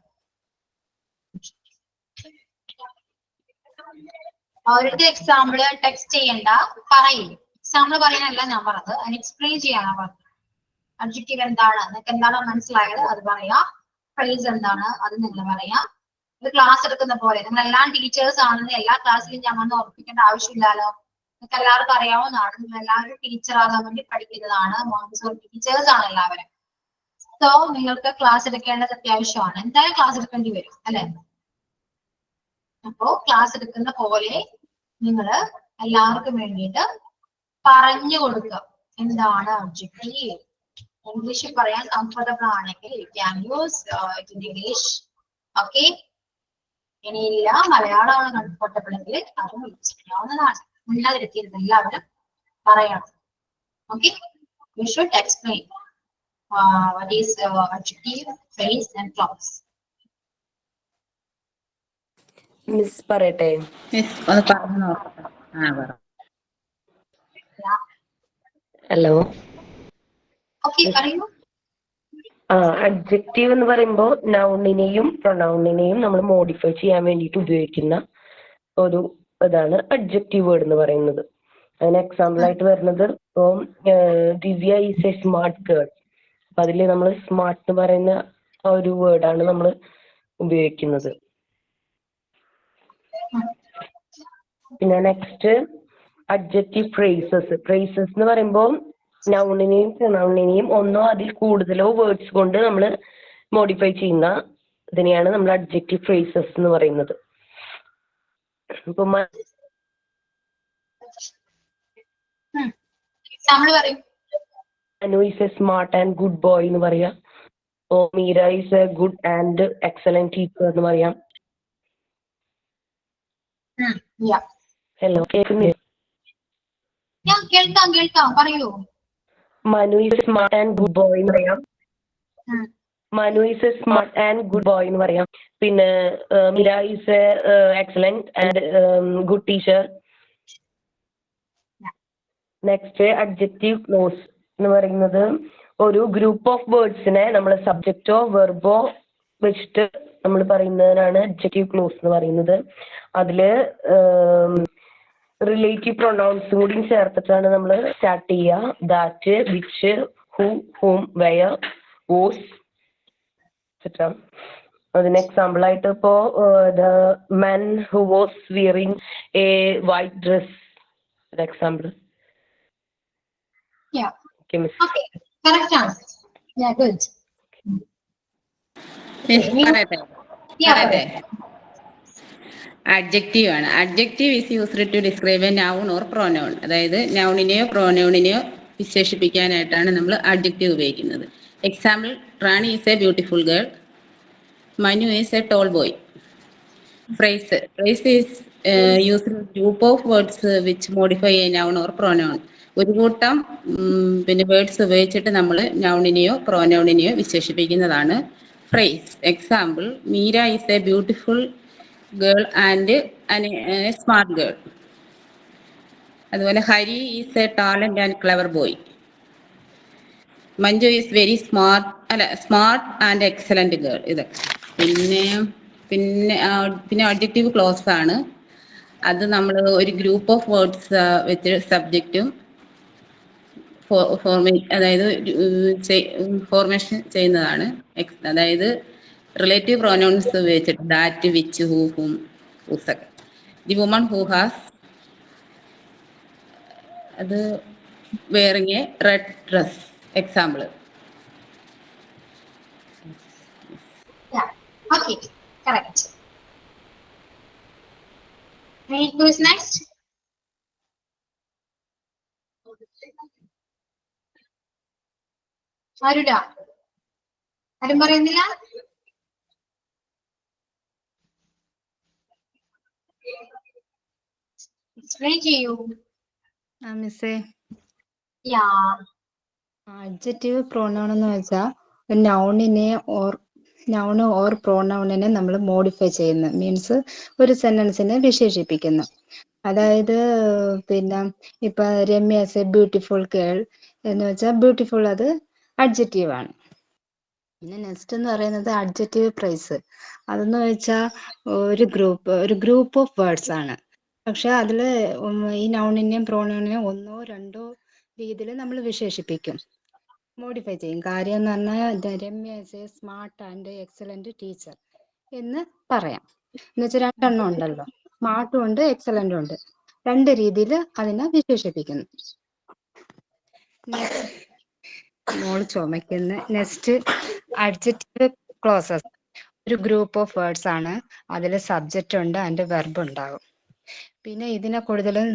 അവരുടെ എക്സാമ്പിള് ടെക്സ്റ്റ് ചെയ്യണ്ട, പറയും. എക്സാമ്പിൾ പറയാനല്ല ഞാൻ പറഞ്ഞത്, അതിന് എക്സ്പ്ലെയിൻ ചെയ്യാനാണ് പറഞ്ഞത്. അഡ്ജക്റ്റീവ് എന്താണ്, നിങ്ങൾക്ക് എന്താണോ മനസ്സിലായത് അത് പറയാ. ഫ്രേസ് എന്താണ് അത് നിങ്ങൾ പറയാ. ഇത് ക്ലാസ് എടുക്കുന്ന പോലെ നിങ്ങൾ എല്ലാം ടീച്ചേഴ്സ് ആണെന്ന് എല്ലാ ക്ലാസ്സിലും ഞാൻ വന്ന് ഉറപ്പിക്കേണ്ട ആവശ്യമില്ലല്ലോ. നിങ്ങൾക്ക് എല്ലാവർക്കും അറിയാവുന്നതാണ്, നിങ്ങൾ എല്ലാവരും ടീച്ചർ ആകാൻ വേണ്ടി പഠിക്കുന്നതാണ്. മോണ്ടിസോറി ടീച്ചേഴ്സ് ആണ് എല്ലാവരും. സോ നിങ്ങൾക്ക് ക്ലാസ് എടുക്കേണ്ടത് അത്യാവശ്യമാണ്. എന്തായാലും ക്ലാസ് എടുക്കേണ്ടി വരും അല്ലെ. അപ്പോ ക്ലാസ് എടുക്കുന്ന പോലെ നിങ്ങൾ എല്ലാവർക്കും വേണ്ടിയിട്ട് പറഞ്ഞു കൊടുക്കുക എന്താണ് ഒബ്ജക്റ്റീവ്. ഇംഗ്ലീഷിൽ പറയാൻ കംഫർട്ടബിൾ ആണെങ്കിൽ you can use it in English. Okay, ഇനിയില്ല മലയാളമാണ് കംഫർട്ടബിൾ എങ്കിൽ അതും യൂസ് ചെയ്യാവുന്നതാണ്. ഉണ്ടാതിരുത്തിയത് എല്ലാവരും പറയണം. Okay, you should explain what is adjective, phrase and clause. Miss പറയട്ടെ? ഒന്ന് പറഞ്ഞു നോക്കാം. ഹലോ. Okay, പറയൂ. അഡ്ജക്റ്റീവ് എന്ന് പറയുമ്പോൾ നൗണിനെയും പ്രൊനൗണിനെയും നമ്മൾ മോഡിഫൈ ചെയ്യാൻ വേണ്ടിയിട്ട് ഉപയോഗിക്കുന്ന ഒരു ഇതാണ് അഡ്ജക്റ്റീവ് വേർഡ് എന്ന് പറയുന്നത്. അതിന് എക്സാമ്പിൾ ആയിട്ട് വരുന്നത് ഇപ്പം ദിവ്യ ഈസ് എ സ്മാർട്ട് ഗേൾ. അപ്പൊ അതില് നമ്മൾ സ്മാർട്ട് എന്ന് പറയുന്ന ആ ഒരു വേർഡാണ് നമ്മൾ ഉപയോഗിക്കുന്നത്. പിന്നെ നെക്സ്റ്റ് അഡ്ജക്റ്റീവ് ഫ്രേസസ്. ഫ്രേസസ് എന്ന് പറയുമ്പോൾ നൗണിനെയും പ്രൊനൗണിനെയും ഒന്നോ അതിൽ കൂടുതലോ വേർഡ്സ് കൊണ്ട് നമ്മൾ മോഡിഫൈ ചെയ്യുന്ന ഇതിനെയാണ് നമ്മൾ അഡ്ജക്റ്റീവ് ഫ്രേസസ് എന്ന് പറയുന്നത്. ഇപ്പൊ Manu is a smart and good boy എന്ന് പറയാം. Meera is A good and excellent teacher എന്ന് പറയാം. ഹലോ, കേൾക്കുന്നില്ലേ? കേൾക്കാം പറയൂ. Manu is smart and good boy എന്ന് പറയാം. Manu is a smart and good boy എന്ന് പറയാം. പിന്നെ Meera is A excellent and good teacher. Next adjective clause എന്ന് പറയുന്നത് ഒരു ഗ്രൂപ്പ് ഓഫ് വേർഡ്സിനെ നമ്മൾ സബ്ജക്റ്റോ വെർബോ വെച്ചിട്ട് നമ്മൾ പറയുന്നതിനാണ് അഡ്ജക്റ്റീവ് ക്ലോസ് എന്ന് പറയുന്നത്. അതില് റിലേറ്റീവ് പ്രൊനൗൺസും കൂടി ചേർത്തിട്ടാണ് നമ്മൾ സ്റ്റാർട്ട് ചെയ്യുക. That, which, who, whom, where, whose etcetera. അതിന് എക്സാമ്പിൾ ആയിട്ട് ഇപ്പോ the man who was wearing a white dress, ഒരു എക്സാമ്പിൾ. അഡ്ജക്റ്റീവ് ആണ്. Adjective is used to describe a noun or pronoun. അതായത് നൗണിനെയോ പ്രോനൗണിനെയോ വിശേഷിപ്പിക്കാനായിട്ടാണ് നമ്മൾ അഡ്ജക്റ്റീവ് ഉപയോഗിക്കുന്നത്. Example, Rani is a beautiful girl, Manu is a tall boy. Phrase is used in a group of words which modify a noun or pronoun. ഒരു കൂട്ടം പിന്നെ words ഉപയോഗിച്ചിട്ട് നമ്മൾ നൗണിനെയോ പ്രോനൗണിനെയോ വിശേഷിപ്പിക്കുന്നതാണ് phrase. Example, Meera is a beautiful girl and a smart girl. അതുപോലെ Hari is a talent and clever boy. Manju is very smart and excellent girl. ഇതൊക്കെ. പിന്നെ അഡ്ജക്റ്റീവ് ക്ലോസ് ആണ്. അത് നമ്മൾ ഒരു ഗ്രൂപ്പ് ഓഫ് വേർഡ്സ് വെച്ച് സബ്ജക്റ്റും അതായത് ഫോർമേഷൻ ചെയ്യുന്നതാണ്. അതായത് റിലേറ്റീവ് പ്രൊനൗൺസ് ഉപയോഗിച്ചിട്ട് ദാറ്റ്, വിച്ച്, ഹൂ, ഹൂം, ഹൂസൊക്കെ. ദി വുമൺ ഹൂ ഹാസ് അത് wearing a red dress. Example. Okay, correct. Who's next? ആരുടാ? ആരും പറയുന്നില്ല? എക്സ്പ്ലെയിൻ ചെയ്യൂ. മിസ്സേ, യാ. അഡ്ജക്റ്റീവ് പ്രോനൗൺ എന്ന് വെച്ചാൽ നൗണ് ഓർ പ്രോനൗണിനെ നമ്മൾ മോഡിഫൈ ചെയ്യുന്നു. മീൻസ് ഒരു സെന്റൻസിനെ വിശേഷിപ്പിക്കുന്നു. അതായത് പിന്നെ ഇപ്പൊ Ramya as A beautiful girl എന്ന് വെച്ചാൽ ബ്യൂട്ടിഫുൾ അത് അഡ്ജക്റ്റീവ് ആണ്. പിന്നെ നെക്സ്റ്റ് എന്ന് പറയുന്നത് അഡ്ജക്റ്റീവ് പ്രൈസ്. അതെന്ന് വെച്ചാൽ ഒരു ഗ്രൂപ്പ് ഓഫ് വേർഡ്സ് ആണ്. പക്ഷെ അതില് ഈ നൗണിനെയും പ്രോനൗണിനെയും ഒന്നോ രണ്ടോ രീതിയിൽ നമ്മൾ വിശേഷിപ്പിക്കും. മോഡിഫൈ ചെയ്യും. കാര്യം എന്ന് പറഞ്ഞാൽ Ramya is A smart and excellent teacher എന്ന് പറയാം. എന്നുവെച്ചാൽ രണ്ടെണ്ണം ഉണ്ടല്ലോ, സ്മാർട്ടും ഉണ്ട് എക്സലന്റും ഉണ്ട്. രണ്ട് രീതിയിൽ അതിനെ വിശേഷിപ്പിക്കുന്നു. മോള് ചുമക്കുന്ന. Next adjective clauses. ഒരു ഗ്രൂപ്പ് ഓഫ് വേർഡ്സ് ആണ്. അതിൽ സബ്ജക്റ്റ് ഉണ്ട്, അതിന്റെ വെർബ് ഉണ്ടാകും. പിന്നെ ഇതിനെ കൂടുതലും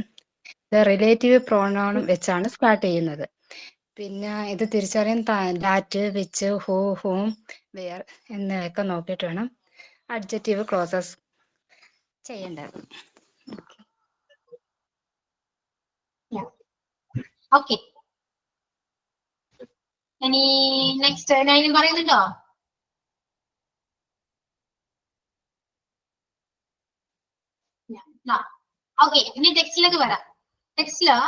റിലേറ്റീവ് പ്രോണൗൺ വെച്ചാണ് സ്റ്റാർട്ട് ചെയ്യുന്നത്. പിന്നെ ഇത് തിരിച്ചറിയാൻ ദാറ്റ്, വിച്ച്, ഹൂ, ഹൂം, വെയർ എന്നൊക്കെ നോക്കിയിട്ട് വേണം അഡ്ജക്റ്റീവ് ക്ലോസസ് ചെയ്യേണ്ടത്. ഓക്കെ, ഇനി നെക്സ്റ്റ് ഞാൻ പറയുന്നുണ്ടോ? ഓക്കെ, ഇനി ടെക്സ്റ്റിലേക്ക് വരാം. ടെക്സ്റ്റില്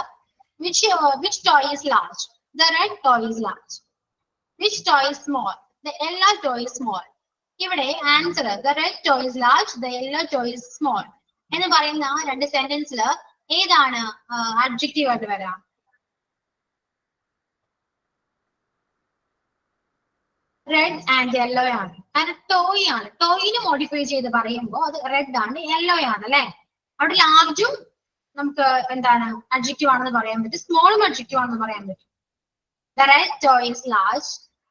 which toy is large? The red toy is large. Which toy is small? The yellow toy is small. ഇവിടെ answer the red toy is large, the yellow toy is small എന്ന് പറയുന്ന രണ്ട് സെന്റൻസിൽ ഏതാണ് adjective ആയിട്ട് വരാം? Red and yellow ആണ്. കാരണം toy ആണ്. ടോയിന് മോഡിഫൈ ചെയ്ത് പറയുമ്പോൾ അത് റെഡ് ആണ്, യെല്ലോ ആണ് അല്ലെ. അവിടെ ലാർജും നമുക്ക് എന്താണ് അഡ്ജക്റ്റീവ് ആണെന്ന് പറയാൻ പറ്റും, സ്മോളും അഡ്ജക്റ്റീവ് ആണെന്ന് പറയാൻ പറ്റും. The red toy is large,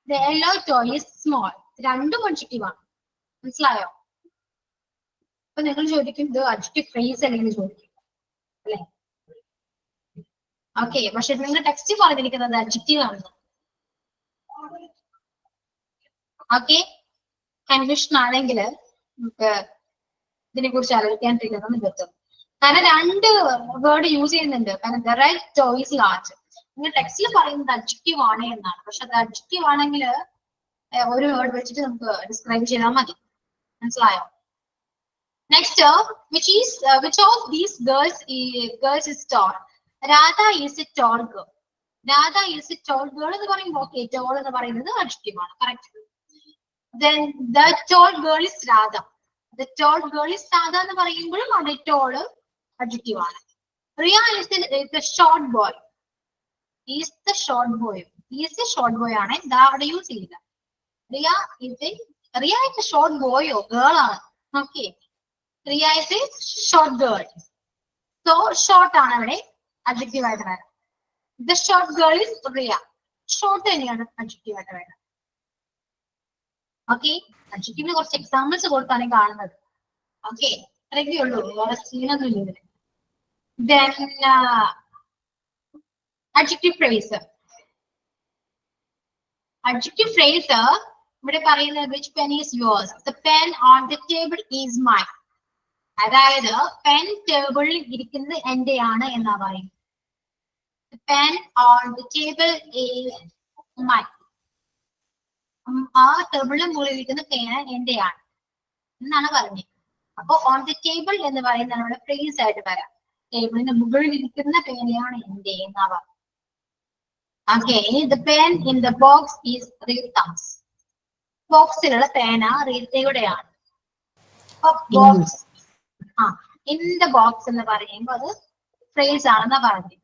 the yellow toy is small. രണ്ടും അഡ്ജക്റ്റീവ് ആണ്. മനസ്സിലായോ? അപ്പൊ നിങ്ങൾ ചോദിക്കും ഇത് അഡ്ജക്റ്റീവ് ഫ്രേസ് അല്ലെങ്കിൽ ചോദിക്കും അല്ലെ. ഓക്കെ, പക്ഷെ നിങ്ങൾ ടെക്സ്റ്റ് പറഞ്ഞിരിക്കുന്നത് അഡ്ജക്റ്റീവ് ആണ്. ഓക്കെ, കൺഫ്യൂഷൻ ആണെങ്കിൽ നമുക്ക് ഇതിനെ കുറിച്ച് ആലോചിക്കാണ്ടിരിക്കുന്നത് പറ്റും. കാരണം രണ്ട് വേർഡ് യൂസ് ചെയ്യുന്നുണ്ട്. കാരണം the red toy is large, നിങ്ങൾ ടെക്സ്റ്റിൽ പറയുന്നത് അഡ്ജക്റ്റീവ് ആണ് എന്നാണ്. പക്ഷെ അത് അഡ്ജക്റ്റീവ് ആണെങ്കിൽ ഒരു വേർഡ് വെച്ചിട്ട് നമുക്ക് ഡിസ്ക്രൈബ് ചെയ്താൽ മതി. മനസ്സിലായോ? Next, which of these girls is tall? Radha is a tall girl. Radha is a tall girl എന്ന് പറയുമ്പോൾ ഓക്കെ, tall എന്ന് പറയുന്നത് അഡ്ജക്റ്റീവ് ആണ്. Correct. Then the tall girl is Radha. The tall girl is Radha എന്ന് പറയുമ്പോഴും അവിടെ tall adjective ആണ്. Riya is the short boy. He is the short boy. He is the short boy ആണ്. ഇതാ അവിടെ യൂസ് ചെയ്യില്ല. Riya is a short boy or girl ആണ്. Okay, Riya is a short girl. So short ആണ് അവിടെ adjective ആയിട്ട് വരാം. The short girl is Riya. Short തന്നെയാണ് അഡ്ജക്റ്റീവ് ആയിട്ട് വരാം. ഓക്കെ, അഡ്ജക്റ്റീവിന് കുറച്ച് എക്സാമ്പിൾസ് കൊടുത്താണ് കാണുന്നത്. ഓക്കെ, അത്രയൊക്കെ ഉള്ളൂ, വേറെ സീനൊന്നും ഇല്ല ഇതിന്. Then adjective phrase. Adjective phrase ഇവിടെ പറയുന്നത് which pen is yours? The pen on the table is mine. അതായത് പെൻ ടേബിളിൽ ഇരിക്കുന്നത് എന്റെയാണ് എന്നാ പറയും. The pen on the table is mine. ആ ടേബിളിന് മുകളിൽ ഇരിക്കുന്ന പേന എന്റെയാണ് എന്നാണ് പറഞ്ഞത്. അപ്പൊ ഓൺ ദി ടേബിൾ എന്ന് പറയുന്നത് നമ്മുടെ ഫ്രേസ് ആയിട്ട് വരാം. ടേബിളിന് മുകളിൽ ഇരിക്കുന്ന പേനയാണ് എന്റെ എന്നാ പറയുന്നത്. Okay, the pen in the box is Rita's. ബോക്സിലുള്ള പേന റീത്തയുടെയാണ്. ബോക്സ് in the box എന്ന് പറയുമ്പോൾ അത് ഫ്രേസ് ആണെന്നാ പറഞ്ഞത്.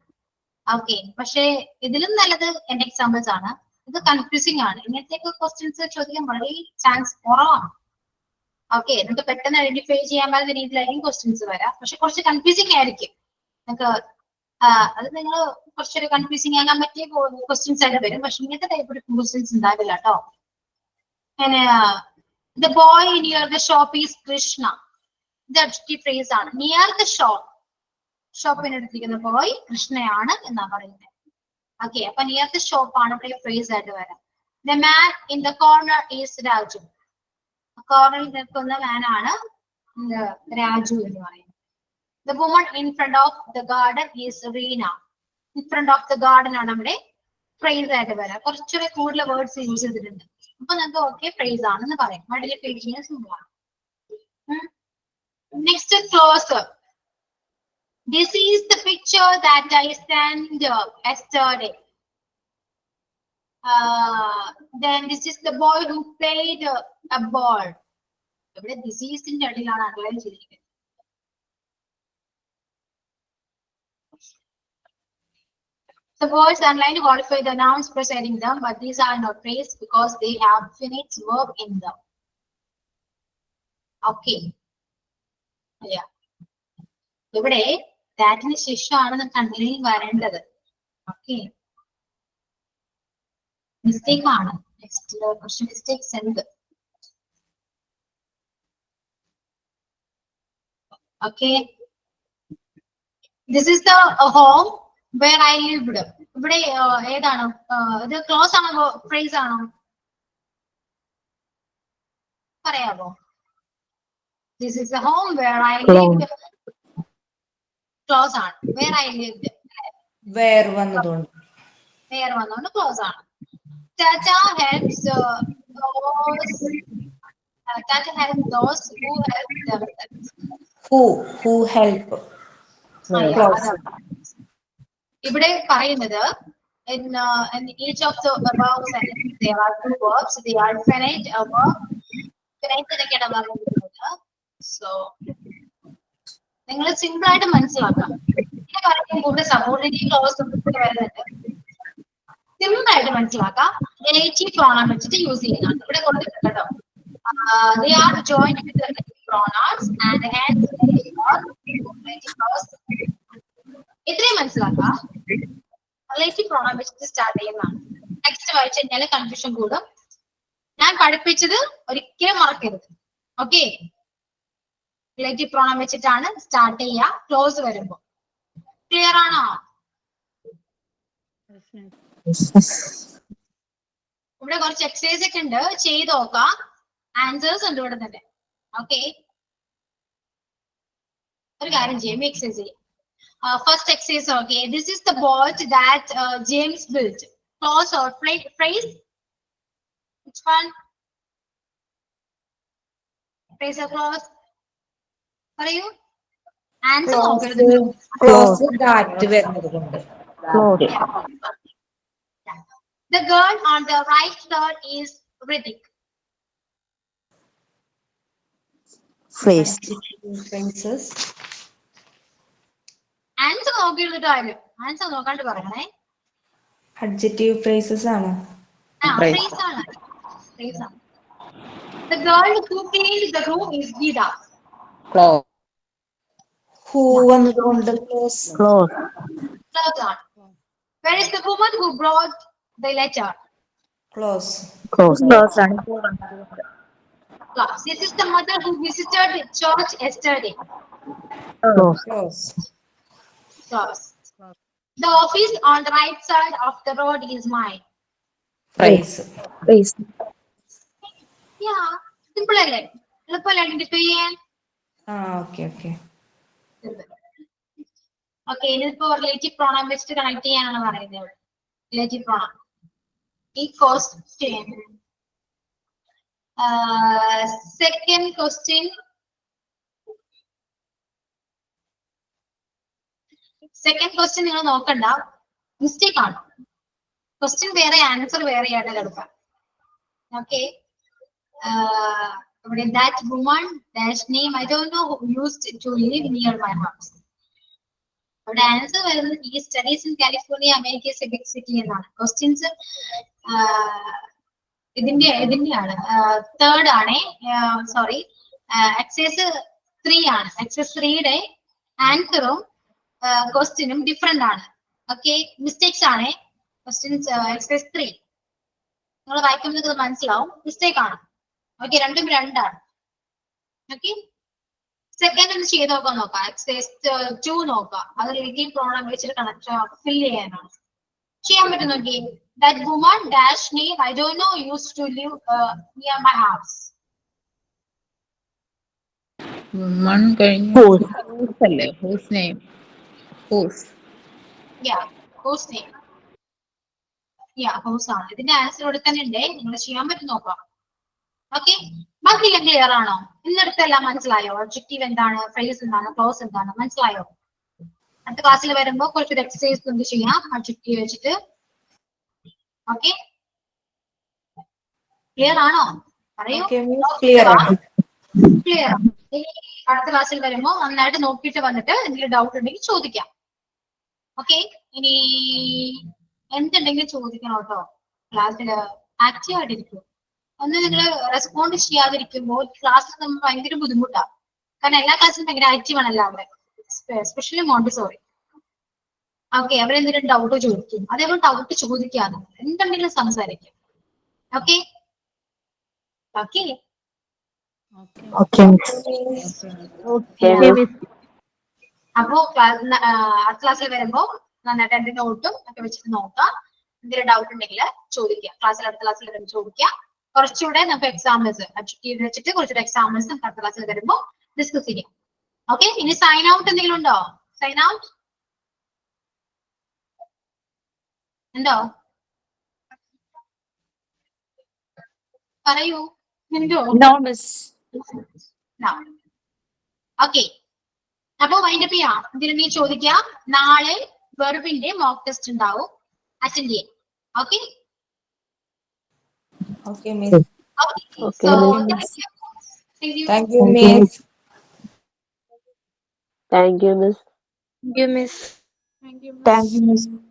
ഓക്കെ, പക്ഷെ ഇതിലും നല്ലത് എന്റെ എക്സാമ്പിൾസ് ആണ്. ഇത് കൺഫ്യൂസിംഗ് ആണ്. ഇങ്ങനത്തെ ക്വസ്റ്റ്യൻസ് ചോദിക്കാൻ വളരെ ചാൻസ് കുറവാണ്. ഓക്കെ, നിങ്ങൾക്ക് പെട്ടെന്ന് ഐഡന്റിഫൈ ചെയ്യാൻ പറ്റുന്ന രീതിയിലായിരിക്കും ക്വസ്റ്റ്യൻസ് വരാം. പക്ഷെ കുറച്ച് കൺഫ്യൂസിംഗ് ആയിരിക്കും. നിങ്ങൾക്ക് അത് നിങ്ങൾ കുറച്ചൊരു കൺഫ്യൂസിംഗ് ആകാൻ പറ്റിയ ക്വസ്റ്റ്യൻസ് ആയിട്ട് വരും. പക്ഷെ ഇങ്ങനത്തെ ടൈപ്പ് ക്വസ്റ്റ്യൻസ് ഉണ്ടാവില്ല കേട്ടോ. പിന്നെ the boy near the shop is Krishna. ഇത് അഡ്ജക്റ്റീവ് ഫ്രേസ് ആണ്. നിയർ ദ ഷോപ്പ്, ഷോപ്പിനടുത്തിരിക്കുന്ന ബോയ് കൃഷ്ണയാണ് എന്നാ പറയുന്നത്. ഓക്കെ, അപ്പൊ നിയർ ദ ഷോപ്പ് ആണ് ഇവിടെ ഫ്രേസ് ആയിട്ട് വരാം. The man in the corner is Raju. കോർണറിൽ നിൽക്കുന്ന മാൻ ആണ് രാജു എന്ന് പറയുന്നത്. The woman in front of the garden is Reena. In front of the garden ആണ് നമ്മുടെ ഫ്രേസ് ആയിട്ട് വരാം. കുറച്ചുകൂടെ കൂടുതൽ വേർഡ്സ് യൂസ് ചെയ്തിട്ടുണ്ട്. അപ്പൊ നമുക്ക് ഓക്കെ ഫ്രേസ് ആണെന്ന് പറയാം. ഐഡന്റിഫൈ ചെയ്യാൻ സിമ്പിൾ ആണ്. Next, closer. This is the picture that I sent yesterday. Then this is the boy who played a ball. ഇവിടെ this is ന്റെ അടിയിലാണ് അണ്ടർലൈൻ ചെയ്തിരിക്കുന്നത്. The words underlined qualify the nouns preceding them, but these are not phrase because they have finite verb in them. Okay. Yeah. ഇവിടെ ദാറ്റിന് ശേഷമാണ് നമുക്ക് underline വരേണ്ടത്. Okay, mistake ആണ്. Next കുറച്ച് മിസ്റ്റേക്സ് ഉണ്ട്. Okay, this is the home where I lived. ഇവിടെ ഏതാണ്? ഇത് ക്ലോസ് ആണോ ഫ്രേസ് ആണോ പറയാമോ? This is the home where I lived. Close on. Where I lived. Where വന്നതുകൊണ്ട്. Where വന്നതുകൊണ്ട് close on. Tata helps those. Tata helps those who help themselves. Who help. Close. ഇവിടെ പറയുന്നത് in each of the above sentences there are two verbs. They are finite verb. Finite എന്നൊക്കെയാണ് പറയുന്നത്. So നിങ്ങൾ simple ആയിട്ട് മനസ്സിലാക്കാം. കൂടെ subordinate close വരുന്നുണ്ട്. Simple ആയിട്ട് മനസ്സിലാക്കാം. റിലേറ്റീവ് പ്രോണൗൺ വെച്ചിട്ട് യൂസ് ചെയ്യുന്നതാണ് ഇവിടെ കൊടുത്തിട്ടുണ്ട് കേട്ടോ. They are joined with the relative pronouns and hence relative clause. ഇത്രയും മനസ്സിലാക്കാം. റിലേറ്റീവ് പ്രോണൗൺ വെച്ചിട്ട് സ്റ്റാർട്ട് ചെയ്യുന്നതാണ്. നെക്സ്റ്റ് വായിച്ചു കഴിഞ്ഞാൽ കൺഫ്യൂഷൻ കൂടും. ഞാൻ പഠിപ്പിച്ചത് ഒരിക്കലും മറക്കരുത്. ഓക്കെ, റിലേറ്റീവ് പ്രോണൗൺ വെച്ചിട്ടാണ് സ്റ്റാർട്ട് ചെയ്യുക ക്ലോസ് വരുമ്പോ. ക്ലിയർ ആണോ? ഇവിടെ കുറച്ച് എക്സസൈസ് ഒക്കെ ഉണ്ട്, ചെയ്ത് നോക്കാം. ആൻസേഴ്സ് ഉണ്ട് ഇവിടെ തന്നെ. ഓക്കെ, ഒരു കാര്യം ചെയ്യാം, എക്സസൈസ് ചെയ്യാം. First exercise. Okay, this is the boat that James built. Close or phrase? Which one? Phrase or clause? പറയൂ. ആൻസർ നോക്കരുത്. Close that വരുന്നതുകൊണ്ട്. The girl on the right side is Ritik. Phrase. Phrases. Answer നോക്കിയിരുന്നിട്ട് ആരും answer നോക്കാണ്ട് പറയണേ. Adjective phrases ആണ്. Phrase ആണ്. Phrase ആണ്. The girl who cleaned the room is Geeta. Close. Who വന്നതുകൊണ്ട് close. Close. Close on. Where is the woman who brought the letter? Close. Close. Close ആണ്. Class. This is the mother who visited the church yesterday. Close. Close. Class. The office on the right side of the road is mine. Phrase. Phrase. Yeah, simple അല്ലേ? എളുപ്പമല്ലേ identify ചെയ്യാൻ? Okay. Okay, ഇതിപ്പോ relative pronoun വെച്ചിട്ട് connect ചെയ്യാനാണ് പറയുന്നത്. Relative pronoun. ഈ question second question നിങ്ങൾ നോക്കണ്ട, മിസ്റ്റേക്ക് ആണ്. ക്വസ്റ്റ്യൻ വേറെ ആൻസർ വേറെയാണ് കിടക്കുക. Okay, that woman dash name I don't know who used to live near my house. അവിടെ ആൻസർ വരുന്നത് he studies in California, America is a big city എന്നാണ്. Questions ഇതിന്റെയാണ് third ആണ്. സോറി, എക്സൈസ് 3 ആണ്. Excise 3യുടെ ആൻസറും ക്വസ്റ്റ്യനും different ആണ്. Okay, mistakes ആണ്. Questions excise 3 നിങ്ങൾ വായിക്കുമ്പോൾ മനസ്സിലാവും മിസ്റ്റേക്ക് ആണ്. ഓക്കെ, രണ്ടും രണ്ടാണ്. ഓക്കെ, സെക്കൻഡ് ഒന്ന് ചെയ്ത് നോക്കാം. എക്സൈസ് 2 നോക്കാം. അത് റിലേറ്റീവ് പ്രോണൗൺ വെച്ചിട്ട് കണക്ട് ഫിൽ ചെയ്യാനാണ്. ചെയ്യാൻ പറ്റും നോക്കി. That woman dash name I don't know used to live near my house. Woman കഴിഞ്ഞു. Whose അല്ലേ? Whose name? Whose. Yeah, whose name? Yeah, whose ആണ്. ഇതിന്റെ ആൻസർ ഇവിടെ തന്നെ ഉണ്ട്, നിങ്ങൾ ചെയ്യാൻ പറ്റും നോക്കാം. ഓക്കെ, ബാക്കിയെല്ലാം ക്ലിയർ ആണോ? ഇന്നടുത്തെല്ലാം മനസ്സിലായോ? ഒബ്ജക്റ്റീവ് എന്താണ്, ഫ്രേസ് എന്താണ്, ക്ലോസ് എന്താണ്, മനസ്സിലായോ? അടുത്ത ക്ലാസ്സിൽ വരുമ്പോ കുറച്ചൊരു എക്സസൈസ് എന്ത് ചെയ്യാം ഒബ്ജക്റ്റീവ് വെച്ചിട്ട്. ഓക്കെ, ക്ലിയർ ആണോ? പറയൂ. Clear ആണ്. ക്ലിയർ. അടുത്ത ക്ലാസ്സിൽ വരുമ്പോ നന്നായിട്ട് നോക്കിയിട്ട് വന്നിട്ട് എന്തെങ്കിലും ഡൗട്ട് ഉണ്ടെങ്കിൽ ചോദിക്കാം. ഓക്കെ, ഇനി എന്തുണ്ടെങ്കിലും ചോദിക്കണം കേട്ടോ. ക്ലാസ്സിൽ ആക്റ്റീവ് ആയിട്ടിരിക്കും. ഒന്ന് നിങ്ങൾ റെസ്പോണ്ട് ചെയ്യാതിരിക്കുമ്പോൾ ക്ലാസ്സിൽ നമ്മൾ ഭയങ്കര ബുദ്ധിമുട്ടാണ്. കാരണം എല്ലാ ക്ലാസ്സിലും ഭയങ്കര ആക്റ്റീവ് ആണല്ലോ അവിടെ, എസ്പെഷ്യലി മോണ്ടിസോറി. ഓക്കെ, അവരെന്തെങ്കിലും ഡൗട്ട് ചോദിക്കും, അതേപോലെ ഡൗട്ട് ചോദിക്കാതെ എന്തുണ്ടെങ്കിലും സംസാരിക്കും. Okay okay Okay. Okay, Miss. അപ്പോ അടുത്ത ക്ലാസ്സിൽ വരുമ്പോ നന്നായിട്ട് എന്റെ നോട്ടും ഒക്കെ വെച്ചിട്ട് നോക്കാം. എന്തെങ്കിലും ഡൗട്ട് ഉണ്ടെങ്കിൽ ചോദിക്കാം. അടുത്ത ക്ലാസ്സിൽ വരുമ്പോൾ ചോദിക്കാം. കുറച്ചുകൂടെ നമുക്ക് എക്സാമ്പിൾസ് വെച്ചിട്ട് കുറച്ചുകൂടെ എക്സാമ്പിൾസ് നമുക്ക് അടുത്ത ക്ലാസ്സിൽ വരുമ്പോൾ ഡിസ്കസ് ചെയ്യാം. ഓക്കെ, ഇനി സൈൻ ഔട്ട് എന്തെങ്കിലും ഉണ്ടോ? സൈൻ ഔട്ട് ഉണ്ടോ? പറയൂ. ഉണ്ടോ? No, Miss. ഓക്കെ, അപ്പൊ വൈൻഡപ്പ് ചെയ്യാം. ഇതിന് നീ ചോദിക്കാം. നാളെ വെർബിന്റെ മോക്ക് ടെസ്റ്റ് ഉണ്ടാവും, അറ്റൻഡ് ചെയ്യാം. Okay Okay, Miss. So Thank you, Miss. Thank you miss. Thank you, Miss. Thank you, Miss.